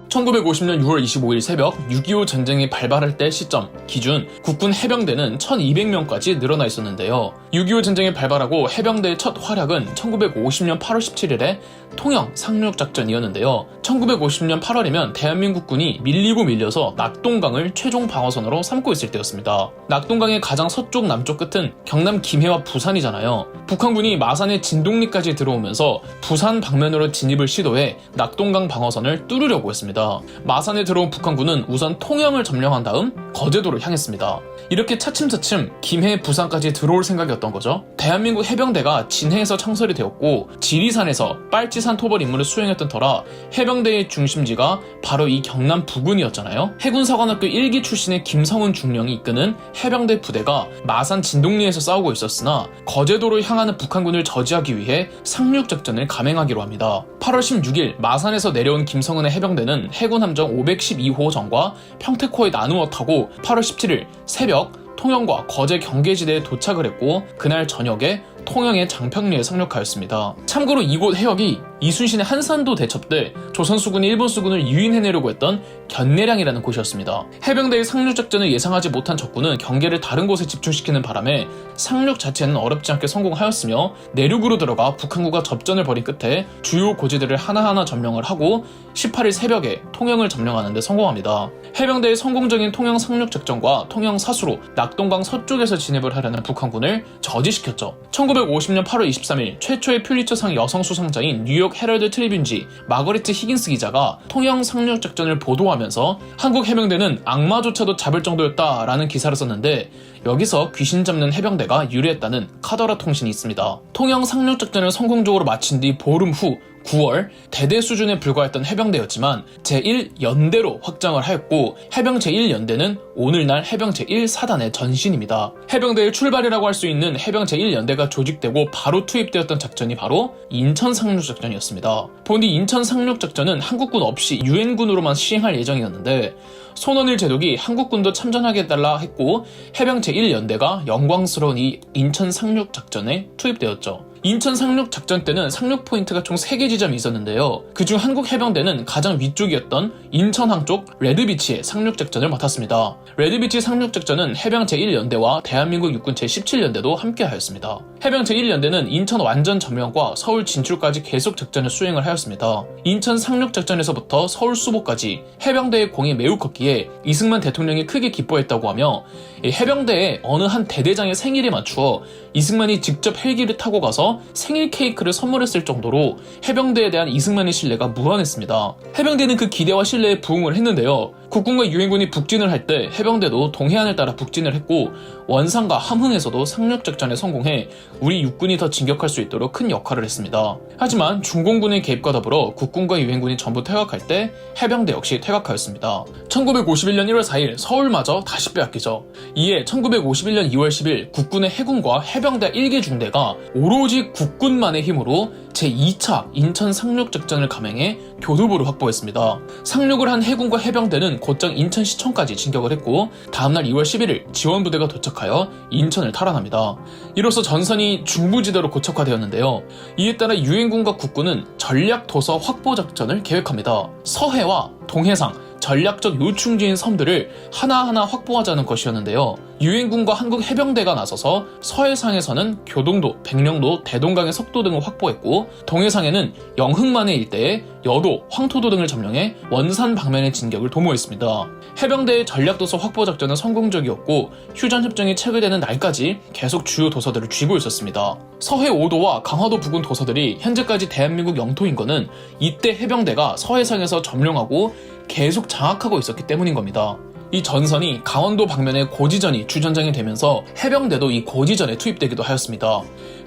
1950년 6월 25일 새벽 6.25 전쟁이 발발할 때 시점 기준 국군 해병대는 1200명까지 늘어나 있었는데요. 6.25 전쟁이 발발하고 해병대의 첫 활약은 1950년 8월 17일에 통영 상륙작전이었는데요. 1950년 8월이면 대한민국군이 밀려서 낙동강을 최종 방어선으로 삼고 있을 때였습니다. 낙동강의 가장 서쪽 남쪽 끝은 경남 김해와 부산이잖아요. 북한군이 마산의 진동리까지 들어오면서 부산 방면으로 진입을 시도해 낙동강 방어선을 뚫으려고 했습니다. 마산에 들어온 북한군은 우선 통영을 점령한 다음 거제도를 향했습니다. 이렇게 차츰차츰 김해, 부산까지 들어올 생각이었던 거죠. 대한민국 해병대가 진해에서 창설이 되었고 지리산에서 빨치산 토벌 임무를 수행했던 터라 해병대의 중심지가 바로 이 경남 부근이었잖아요. 해군사관학교 1기 출신의 김성훈 중령이 이끄는 해병대 부대가 마산 진동리에서 싸우고 있었으나 거제도로 향하는 북한군을 저지하기 위해 상륙작전을 감행하기로 합니다. 8월 16일 마산에서 내려온 김성훈의 해병대는 해군 함정 512호정과 평택호에 나누어 타고 8월 17일 새벽 통영과 거제 경계지대에 도착을 했고 그날 저녁에 통영의 장평리에 상륙하였습니다. 참고로 이곳 해역이 이순신의 한산도 대첩 때 조선수군이 일본수군을 유인해내려고 했던 견내량이라는 곳이었습니다. 해병대의 상륙작전을 예상하지 못한 적군은 경계를 다른 곳에 집중시키는 바람에 상륙 자체는 어렵지 않게 성공하였으며 내륙으로 들어가 북한군과 접전을 벌인 끝에 주요 고지대를 하나하나 점령을 하고 18일 새벽에 통영을 점령하는 데 성공합니다. 해병대의 성공적인 통영 상륙작전과 통영 사수로 낙동강 서쪽에서 진입을 하려는 북한군을 저지시켰죠. 1950년 8월 23일 최초의 퓰리처상 여성 수상자인 뉴욕 헤럴드 트리뷴지 마거리트 히긴스 기자가 통영 상륙작전을 보도하면서 한국 해병대는 악마조차도 잡을 정도였다라는 기사를 썼는데 여기서 귀신 잡는 해병대가 유리했다는 카더라 통신이 있습니다. 통영 상륙작전을 성공적으로 마친 뒤 보름 후 9월 대대 수준에 불과했던 해병대였지만 제1연대로 확장을 하였고 해병 제1연대는 오늘날 해병 제1사단의 전신입니다. 해병대의 출발이라고 할 수 있는 해병 제1연대가 조직되고 바로 투입되었던 작전이 바로 인천 상륙작전이었습니다. 본디 인천 상륙작전은 한국군 없이 유엔군으로만 시행할 예정이었는데 손원일 제독이 한국군도 참전하게 해달라 했고 해병 제1연대가 영광스러운 이 인천 상륙작전에 투입되었죠. 인천 상륙 작전 때는 상륙 포인트가 총 3개 지점이 있었는데요. 그중 한국 해병대는 가장 위쪽이었던 인천항 쪽 레드비치의 상륙 작전을 맡았습니다. 레드비치 상륙 작전은 해병 제1연대와 대한민국 육군 제17연대도 함께하였습니다. 해병 제1연대는 인천 완전 점령과 서울 진출까지 계속 작전을 수행을 하였습니다. 인천 상륙 작전에서부터 서울 수복까지 해병대의 공이 매우 컸기에 이승만 대통령이 크게 기뻐했다고 하며 해병대의 어느 한 대대장의 생일에 맞추어 이승만이 직접 헬기를 타고 가서 생일 케이크를 선물했을 정도로 해병대에 대한 이승만의 신뢰가 무한했습니다. 해병대는 그 기대와 신뢰에 부응을 했는데요. 국군과 유엔군이 북진을 할 때 해병대도 동해안을 따라 북진을 했고 원산과 함흥에서도 상륙작전에 성공해 우리 육군이 더 진격할 수 있도록 큰 역할을 했습니다. 하지만 중공군의 개입과 더불어 국군과 유엔군이 전부 퇴각할 때 해병대 역시 퇴각하였습니다. 1951년 1월 4일 서울마저 다시 빼앗기죠. 이에 1951년 2월 10일 국군의 해군과 해병대 1개 중대가 오로지 국군만의 힘으로 제2차 인천 상륙작전을 감행해 교두보를 확보했습니다. 상륙을 한 해군과 해병대는 곧장 인천시청까지 진격을 했고 다음날 2월 11일 지원부대가 도착하여 인천을 탈환합니다. 이로써 전선이 중부지대로 고착화되었는데요. 이에 따라 유엔군과 국군은 전략도서 확보작전을 계획합니다. 서해와 동해상, 전략적 요충지인 섬들을 하나하나 확보하자는 것이었는데요. 유엔군과 한국 해병대가 나서서 서해상에서는 교동도, 백령도, 대동강의 석도 등을 확보했고 동해상에는 영흥만해 일대에 여도, 황토도 등을 점령해 원산 방면의 진격을 도모했습니다. 해병대의 전략도서 확보작전은 성공적이었고 휴전협정이 체결되는 날까지 계속 주요 도서들을 쥐고 있었습니다. 서해 5도와 강화도 부근 도서들이 현재까지 대한민국 영토인 것은 이때 해병대가 서해상에서 점령하고 계속 장악하고 있었기 때문인 겁니다. 이 전선이 강원도 방면의 고지전이 주전장이 되면서 해병대도 이 고지전에 투입되기도 하였습니다.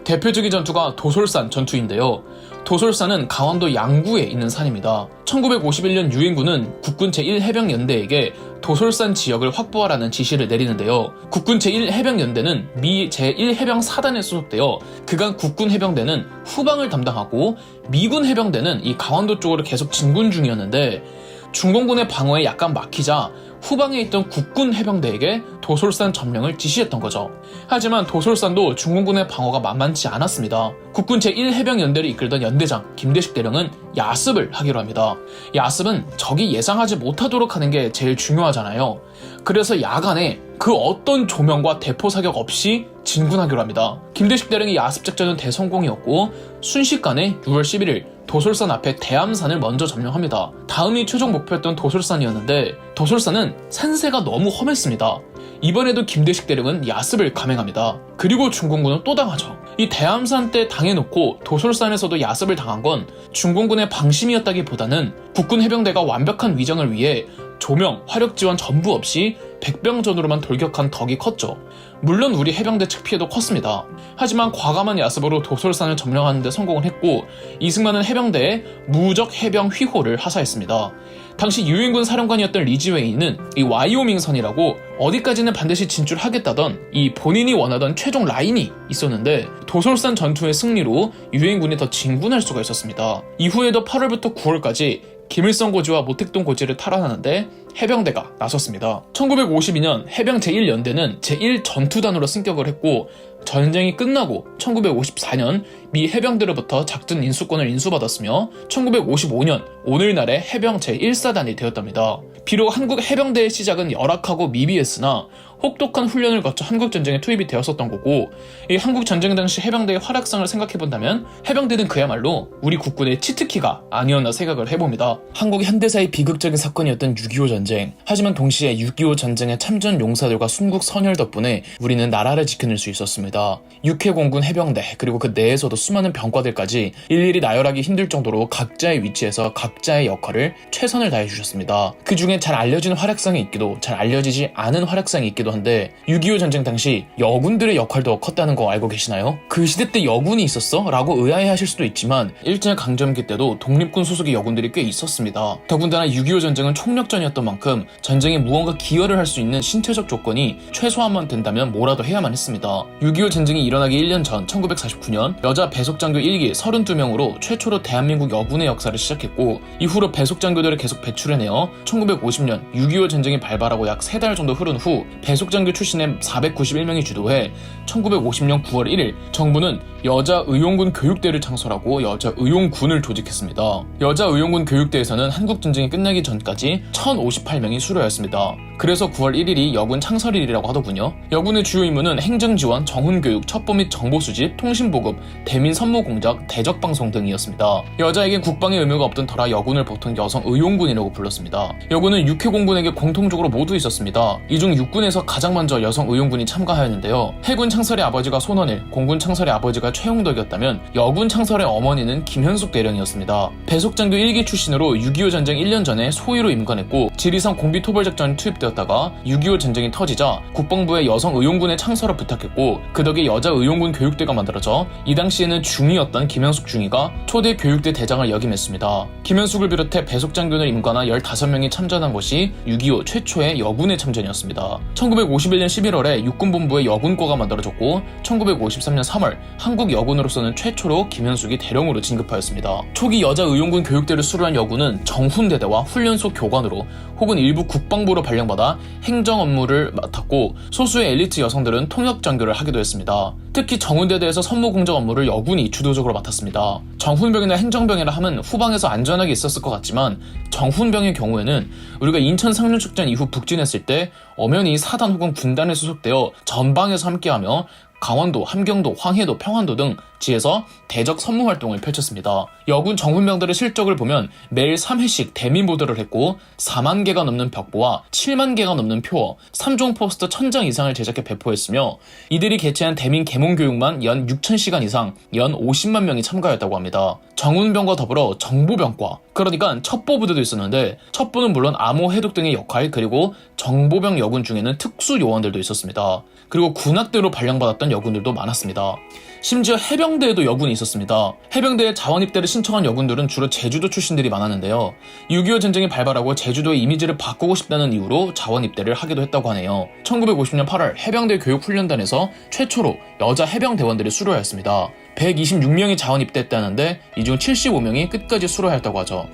대표적인 전투가 도솔산 전투인데요. 도솔산은 강원도 양구에 있는 산입니다. 1951년 유엔군은 국군 제1해병연대에게 도솔산 지역을 확보하라는 지시를 내리는데요. 국군 제1해병연대는 미 제1해병사단에 소속되어 그간 국군 해병대는 후방을 담당하고 미군 해병대는 이 강원도 쪽으로 계속 진군 중이었는데 중공군의 방어에 약간 막히자 후방에 있던 국군 해병대에게 도솔산 점령을 지시했던 거죠. 하지만 도솔산도 중공군의 방어가 만만치 않았습니다. 국군 제1해병연대를 이끌던 연대장 김대식 대령은 야습을 하기로 합니다. 야습은 적이 예상하지 못하도록 하는 게 제일 중요하잖아요. 그래서 야간에 그 어떤 조명과 대포 사격 없이 진군하기로 합니다. 김대식 대령의 야습 작전은 대성공이었고 순식간에 6월 11일 도솔산 앞에 대암산을 먼저 점령합니다. 다음이 최종 목표였던 도솔산이었는데 도솔산은 산세가 너무 험했습니다. 이번에도 김대식 대령은 야습을 감행합니다. 그리고 중공군은 또 당하죠. 이 대암산 때 당해놓고 도솔산에서도 야습을 당한 건 중공군의 방심이었다기보다는 국군 해병대가 완벽한 위장을 위해 조명, 화력 지원 전부 없이 백병전으로만 돌격한 덕이 컸죠. 물론 우리 해병대 측 피해도 컸습니다. 하지만 과감한 야습으로 도솔산을 점령하는 데 성공을 했고 이승만은 해병대에 무적 해병 휘호를 하사했습니다. 당시 유엔군 사령관이었던 리지웨이는 이 와이오밍선이라고 어디까지는 반드시 진출하겠다던 이 본인이 원하던 최종 라인이 있었는데 도솔산 전투의 승리로 유엔군이 더 진군할 수가 있었습니다. 이후에도 8월부터 9월까지 김일성 고지와 모택동 고지를 탈환하는데 해병대가 나섰습니다. 1952년 해병 제1연대는 제1전투단으로 승격을 했고 전쟁이 끝나고 1954년 미 해병대로부터 작전 인수권을 인수받았으며 1955년 오늘날의 해병 제1사단이 되었답니다. 비록 한국 해병대의 시작은 열악하고 미비했으나 혹독한 훈련을 거쳐 한국전쟁에 투입이 되었었던 거고 이 한국전쟁 당시 해병대의 활약상을 생각해본다면 해병대는 그야말로 우리 국군의 치트키가 아니었나 생각을 해봅니다. 한국 현대사의 비극적인 사건이었던 6.25 전쟁. 하지만 동시에 6.25 전쟁의 참전 용사들과 순국 선열 덕분에 우리는 나라를 지켜낼 수 있었습니다. 육해공군 해병대 그리고 그 내에서도 수많은 병과들까지 일일이 나열하기 힘들 정도로 각자의 위치에서 각자의 역할을 최선을 다해주셨습니다. 그 중에 잘 알려진 활약상이 있기도 잘 알려지지 않은 활약상이 있기도 한데 6.25 전쟁 당시 여군들의 역할도 컸다는 거 알고 계시나요? 그 시대 때 여군이 있었어? 라고 의아해하실 수도 있지만 일제강점기 때도 독립군 소속의 여군들이 꽤 있었습니다. 더군다나 6.25 전쟁은 총력전이었던 만큼 전쟁에 무언가 기여를 할 수 있는 신체적 조건이 최소한만 된다면 뭐라도 해야만 했습니다. 6.25 6.25 전쟁이 일어나기 1년 전 1949년 여자 배속장교 1기 32명으로 최초로 대한민국 여군의 역사를 시작했고, 이후로 배속장교들을 계속 배출해내어 1950년 6.25 전쟁이 발발하고 약 3달 정도 흐른 후 배속장교 출신의 491명이 주도해 1950년 9월 1일 정부는 여자의용군 교육대를 창설하고 여자의용군을 조직했습니다. 여자의용군 교육대에서는 한국전쟁이 끝나기 전까지 1058명이 수료하였습니다. 그래서 9월 1일이 여군 창설일이라고 하더군요. 여군의 주요 임무는 행정지원, 정훈교육, 첩보 및 정보수집, 통신보급, 대민 선무공작, 대적방송 등이었습니다. 여자에겐 국방의 의무가 없던 터라 여군을 보통 여성의용군이라고 불렀습니다. 여군은 육해공군에게 공통적으로 모두 있었습니다. 이 중 육군에서 가장 먼저 여성의용군이 참가하였는데요. 해군 창설의 아버지가 손원일, 공군 창설의 아버지가 최용덕이었다면 여군 창설의 어머니는 김현숙 대령이었습니다. 배속장교 1기 출신으로 6.25 전쟁 1년 전에 소위로 임관했고, 지리산 공비토벌작전에 투입되었다가 6.25 전쟁이 터지자 국방부에 여성의용군의 창설을 부탁했고, 그 덕에 여자의용군 교육대가 만들어져 이 당시에는 중위였던 김현숙 중위가 초대 교육대 대장을 역임했습니다. 김현숙을 비롯해 배속장교를 임관한 15명이 참전한 것이 6.25 최초의 여군의 참전이었습니다. 1951년 11월에 육군본부에 여군과가 만들어졌고, 1953년 3월 한국 여군으로서는 최초로 김현숙이 대령으로 진급하였습니다. 초기 여자의용군 교육대를 수료한 여군은 정훈대대와 훈련소 교관으로 혹은 일부 국방부로 발령받아 행정 업무를 맡았고, 소수의 엘리트 여성들은 통역장교를 하기도 했습니다. 특히 정훈대대에서 선무공작 업무를 여군이 주도적으로 맡았습니다. 정훈병이나 행정병이라 하면 후방에서 안전하게 있었을 것 같지만, 정훈병의 경우에는 우리가 인천 상륙작전 이후 북진했을 때 엄연히 사단 혹은 군단에 소속되어 전방에서 함께하며 강원도, 함경도, 황해도, 평안도 등 지에서 대적 선무 활동을 펼쳤습니다. 여군 정훈병들의 실적을 보면 매일 3회씩 대민보도를 했고, 4만 개가 넘는 벽보와 7만 개가 넘는 표어, 3종 포스터 1000장 이상을 제작해 배포했으며, 이들이 개최한 대민 계몽교육만 연 6000시간 이상, 연 50만 명이 참가했다고 합니다. 정훈병과 더불어 정보병과, 그러니까 첩보부대도 있었는데, 첩보는 물론 암호 해독 등의 역할, 그리고 정보병 여군 중에는 특수 요원들도 있었습니다. 그리고 군악대로 발령받았던 여군들도 많았습니다. 심지어 해병대에도 여군이 있었습니다. 해병대에 자원 입대를 신청한 여군들은 주로 제주도 출신들이 많았는데요. 6.25 전쟁이 발발하고 제주도의 이미지를 바꾸고 싶다는 이유로 자원 입대를 하기도 했다고 하네요. 1950년 8월 해병대 교육훈련단에서 최초로 여자 해병대원들이 수료하였습니다. 126명이 자원 입대했다는데 이 중 75명이 끝까지 수료하였다고 하죠.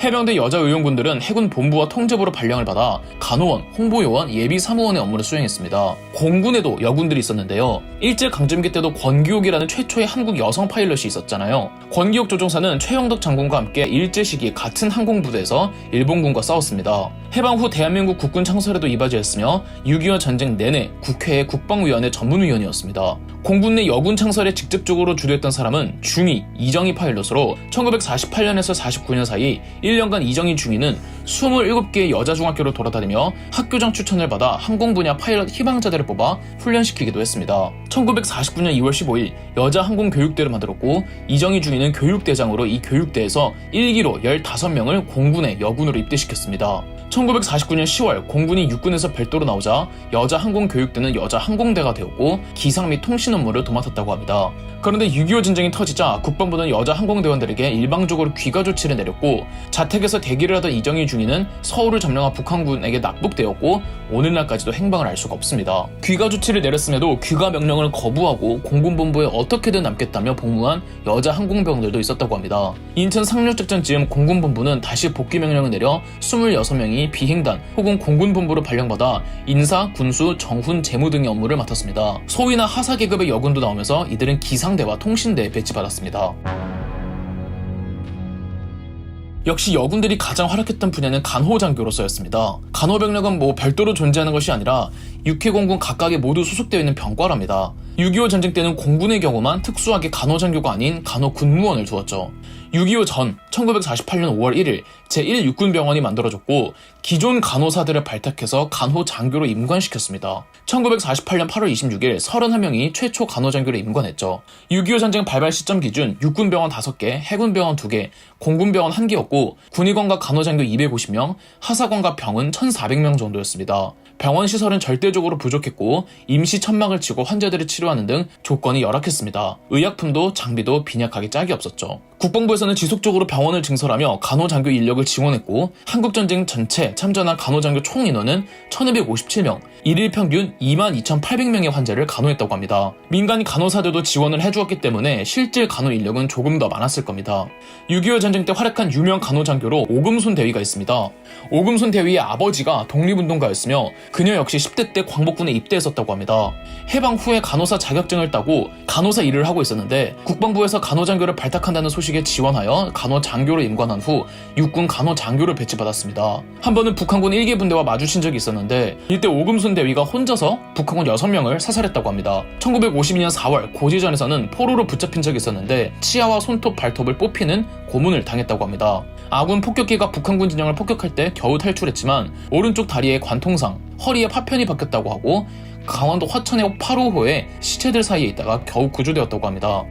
해병대 여자의용군들은 해군 본부와 통제부로 발령을 받아 간호원, 홍보요원, 예비사무원의 업무를 수행했습니다. 공군에도 여군들이 있었는데요. 일제강점기 때도 권기옥이라는 최초의 한국 여성 파일럿이 있었잖아요. 권기옥 조종사는 최영덕 장군과 함께 일제 시기 같은 항공부대에서 일본군과 싸웠습니다. 해방 후 대한민국 국군 창설에도 이바지했으며 6.25 전쟁 내내 국회의 국방위원회 전문위원이었습니다. 공군 내 여군 창설에 직접적으로 주도했던 사람은 중위 이정희 파일럿으로 1948년에서 49년 사이 1년간 이정희 중위는 27개의 여자 중학교를 돌아다니며 학교장 추천을 받아 항공 분야 파일럿 희망자들을 뽑아 훈련시키기도 했습니다. 1949년 2월 15일 여자 항공 교육대를 만들었고, 이정희 중위는 교육대장으로 이 교육대에서 1기로 15명을 공군의 여군으로 입대시켰습니다. 1949년 10월 공군이 육군에서 별도로 나오자 여자 항공 교육대는 여자 항공대가 되었고, 기상 및 통신 업무를 도맡았다고 합니다. 그런데 6.25 전쟁이 터지자 국방부는 여자 항공대원들에게 일방적으로 귀가 조치를 내렸고, 자택에서 대기를 하던 이정희 중위는 서울을 점령한 북한군에게 납북되었고, 오늘날까지도 행방을 알 수가 없습니다. 귀가 조치를 내렸음에도 귀가 명령을 거부하고 공군본부에 어떻게든 남겠다며 복무한 여자 항공병들도 있었다고 합니다. 인천 상륙작전 즈음 공군본부는 다시 복귀 명령을 내려 26명이 비행단 혹은 공군본부로 발령받아 인사, 군수, 정훈, 재무 등의 업무를 맡았습니다. 소위나 하사 계급의 여군도 나오면서 이들은 기상대와 통신대에 배치받았습니다. 역시 여군들이 가장 활약했던 분야는 간호장교로서였습니다. 간호병력은 별도로 존재하는 것이 아니라 육해공군 각각에 모두 소속되어 있는 병과랍니다. 6.25 전쟁 때는 공군의 경우만 특수하게 간호장교가 아닌 간호군무원을 두었죠. 6.25 전 1948년 5월 1일 제1육군병원이 만들어졌고, 기존 간호사들을 발탁해서 간호장교로 임관시켰습니다. 1948년 8월 26일 31명이 최초 간호장교로 임관했죠. 6.25 전쟁 발발 시점 기준 육군병원 5개, 해군병원 2개, 공군병원 1개였고, 군의관과 간호장교 250명, 하사관과 병은 1,400명 정도였습니다. 병원 시설은 절대적으로 부족했고, 임시 천막을 치고 환자들을 치료하는 등 조건이 열악했습니다. 의약품도 장비도 빈약하게 짝이 없었죠. 국방부에서는 지속적으로 병원을 증설하며 간호장교 인력을 지원했고 한국전쟁 전체 참전한 간호장교 총 인원은 1257명, 일일 평균 22,800명의 환자를 간호했다고 합니다. 민간 간호사들도 지원을 해주었기 때문에 실제 간호 인력은 조금 더 많았을 겁니다. 6.25 전쟁 때 활약한 유명 간호장교로 오금손 대위가 있습니다. 오금손 대위의 아버지가 독립운동가였으며 그녀 역시 10대 때 광복군에 입대했었다고 합니다. 해방 후에 간호사 자격증을 따고 간호사 일을 하고 있었는데 국방부에서 간호장교를 발탁한다는 소식에 지원하여 간호장교로 임관한 후 육군 간호장교를 배치받았습니다. 한 번은 북한군 1개 분대와 마주친 적이 있었는데 이때 오금손 대위가 혼자서 북한군 6명을 사살했다고 합니다. 1952년 4월 고지전에서는 포로로 붙잡힌 적이 있었는데 치아와 손톱, 발톱을 뽑히는 고문을 당했다고 합니다. 아군 폭격기가 북한군 진영을 폭격할 때 겨우 탈출했지만 오른쪽 다리에 관통상, 허리에 파편이 박혔다고 하고 강원도 화천의 8호호에 시체들 사이에 있다가 겨우 구조되었다고 합니다.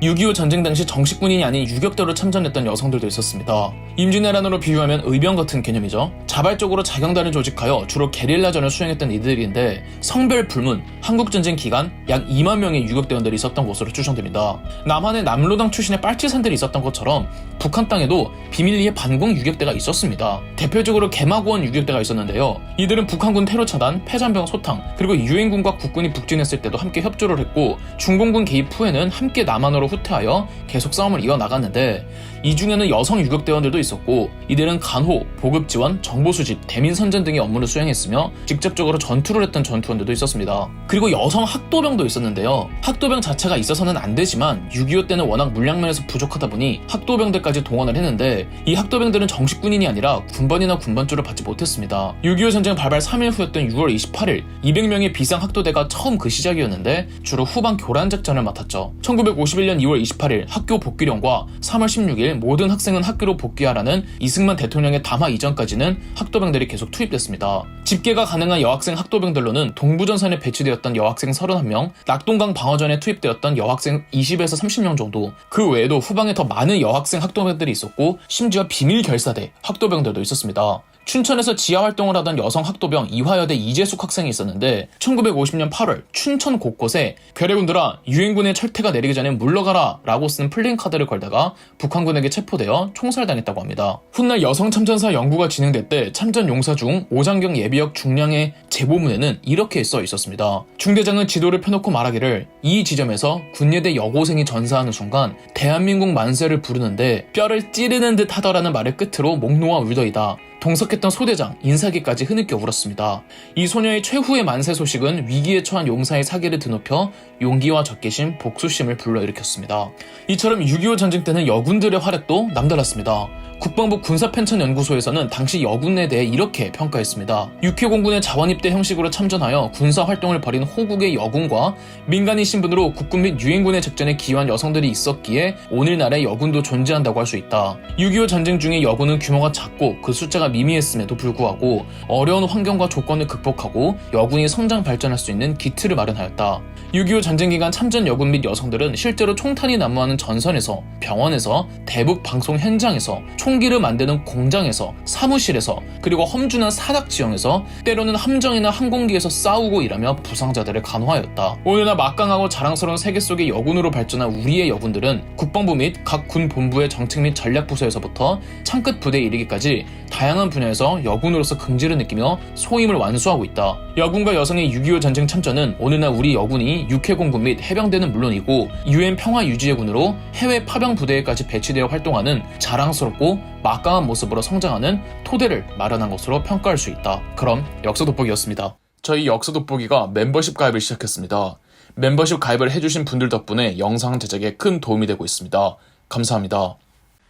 6.25 전쟁 당시 정식 군인이 아닌 유격대로 참전했던 여성들도 있었습니다. 임진왜란으로 비유하면 의병 같은 개념이죠. 자발적으로 자경단을 조직하여 주로 게릴라전을 수행했던 이들인데 성별 불문, 한국전쟁 기간 약 2만 명의 유격대원들이 있었던 것으로 추정됩니다. 남한의 남로당 출신의 빨치산들이 있었던 것처럼 북한 땅에도 비밀리에 반공 유격대가 있었습니다. 대표적으로 개마고원 유격대가 있었는데요. 이들은 북한군 테러 차단, 폐잔병 소탕, 그리고 유엔군과 국군이 북진했을 때도 함께 협조를 했고 중공군 개입 후에는 함께 남한으로 후퇴하여 계속 싸움을 이어나갔는데 이 중에는 여성 유격대원들도 있었고 이들은 간호, 보급지원, 정보수집, 대민선전 등의 업무를 수행했으며 직접적으로 전투를 했던 전투원들도 있었습니다. 그리고 여성 학도병도 있었는데요. 학도병 자체가 있어서는 안 되지만 6.25 때는 워낙 물량면에서 부족하다 보니 학도병들까지 동원을 했는데 이 학도병들은 정식 군인이 아니라 군번이나 군번줄을 받지 못했습니다. 6.25 전쟁 발발 3일 후였던 6월 28일 200명의 비상 학도대가 처음 그 시작이었는데 주로 후방 교란 작전을 맡았죠. 1951년 2월 28일 학교 복귀령과 3월 16일 모든 학생은 학교로 복귀하라는 이승만 대통령의 담화 이전까지는 학도병들이 계속 투입됐습니다. 집계가 가능한 여학생 학도병들로는 동부전선에 배치되었던 여학생 31명, 낙동강 방어전에 투입되었던 여학생 20에서 30명 정도, 그 외에도 후방에 더 많은 여학생 학도병들이 있었고 심지어 비밀 결사대 학도병들도 있었습니다. 춘천에서 지하활동을 하던 여성 학도병 이화여대 이재숙 학생이 있었는데 1950년 8월 춘천 곳곳에 괴뢰군들아 유엔군의 철퇴가 내리기 전에 물러가라 라고 쓰는 플랜카드를 걸다가 북한군에게 체포되어 총살당했다고 합니다. 훗날 여성 참전사 연구가 진행될 때 참전 용사 중 오장경 예비역 중량의 제보문에는 이렇게 써 있었습니다. 중대장은 지도를 펴놓고 말하기를 이 지점에서 군예대 여고생이 전사하는 순간 대한민국 만세를 부르는데 뼈를 찌르는 듯 하더라는 말을 끝으로 목 놓아 울더이다. 동석했던 소대장, 인사기까지 흐느껴 울었습니다. 이 소녀의 최후의 만세 소식은 위기에 처한 용사의 사기를 드높여 용기와 적개심, 복수심을 불러일으켰습니다. 이처럼 6.25 전쟁 때는 여군들의 활약도 남달랐습니다. 국방부 군사편찬연구소에서는 당시 여군에 대해 이렇게 평가했습니다. 육해공군의 자원입대 형식으로 참전하여 군사활동을 벌인 호국의 여군과 민간인 신분으로 국군 및 유엔군의 작전에 기여한 여성들이 있었기에 오늘날의 여군도 존재한다고 할 수 있다. 6.25 전쟁 중에 여군은 규모가 작고 그 숫자가 미미했음에도 불구하고 어려운 환경과 조건을 극복하고 여군이 성장 발전할 수 있는 기틀을 마련하였다. 6.25 전쟁 기간 참전 여군 및 여성들은 실제로 총탄이 난무하는 전선에서, 병원에서, 대북 방송 현장에서, 총기를 만드는 공장에서, 사무실에서, 그리고 험준한 사닥 지형에서, 때로는 함정이나 항공기에서 싸우고 일하며 부상자들을 간호하였다. 오늘날 막강하고 자랑스러운 세계 속의 여군으로 발전한 우리의 여군들은 국방부 및 각 군 본부의 정책 및 전략 부서에서부터 창끝 부대에 이르기까지 다양한 분야에서 여군으로서 긍지를 느끼며 소임을 완수하고 있다. 여군과 여성의 6.25 전쟁 참전은 오늘날 우리 여군이 육해공군 및 해병대는 물론이고 유엔 평화유지회군으로 해외 파병 부대에까지 배치되어 활동하는 자랑스럽고 막강한 모습으로 성장하는 토대를 마련한 것으로 평가할 수 있다. 그럼 역사 돋보기였습니다. 저희 역사 돋보기가 멤버십 가입을 시작했습니다. 멤버십 가입을 해주신 분들 덕분에 영상 제작에 큰 도움이 되고 있습니다. 감사합니다.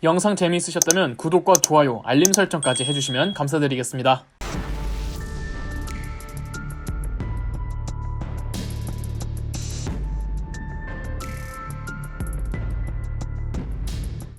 영상 재미있으셨다면 구독과 좋아요, 알림 설정까지 해주시면 감사드리겠습니다.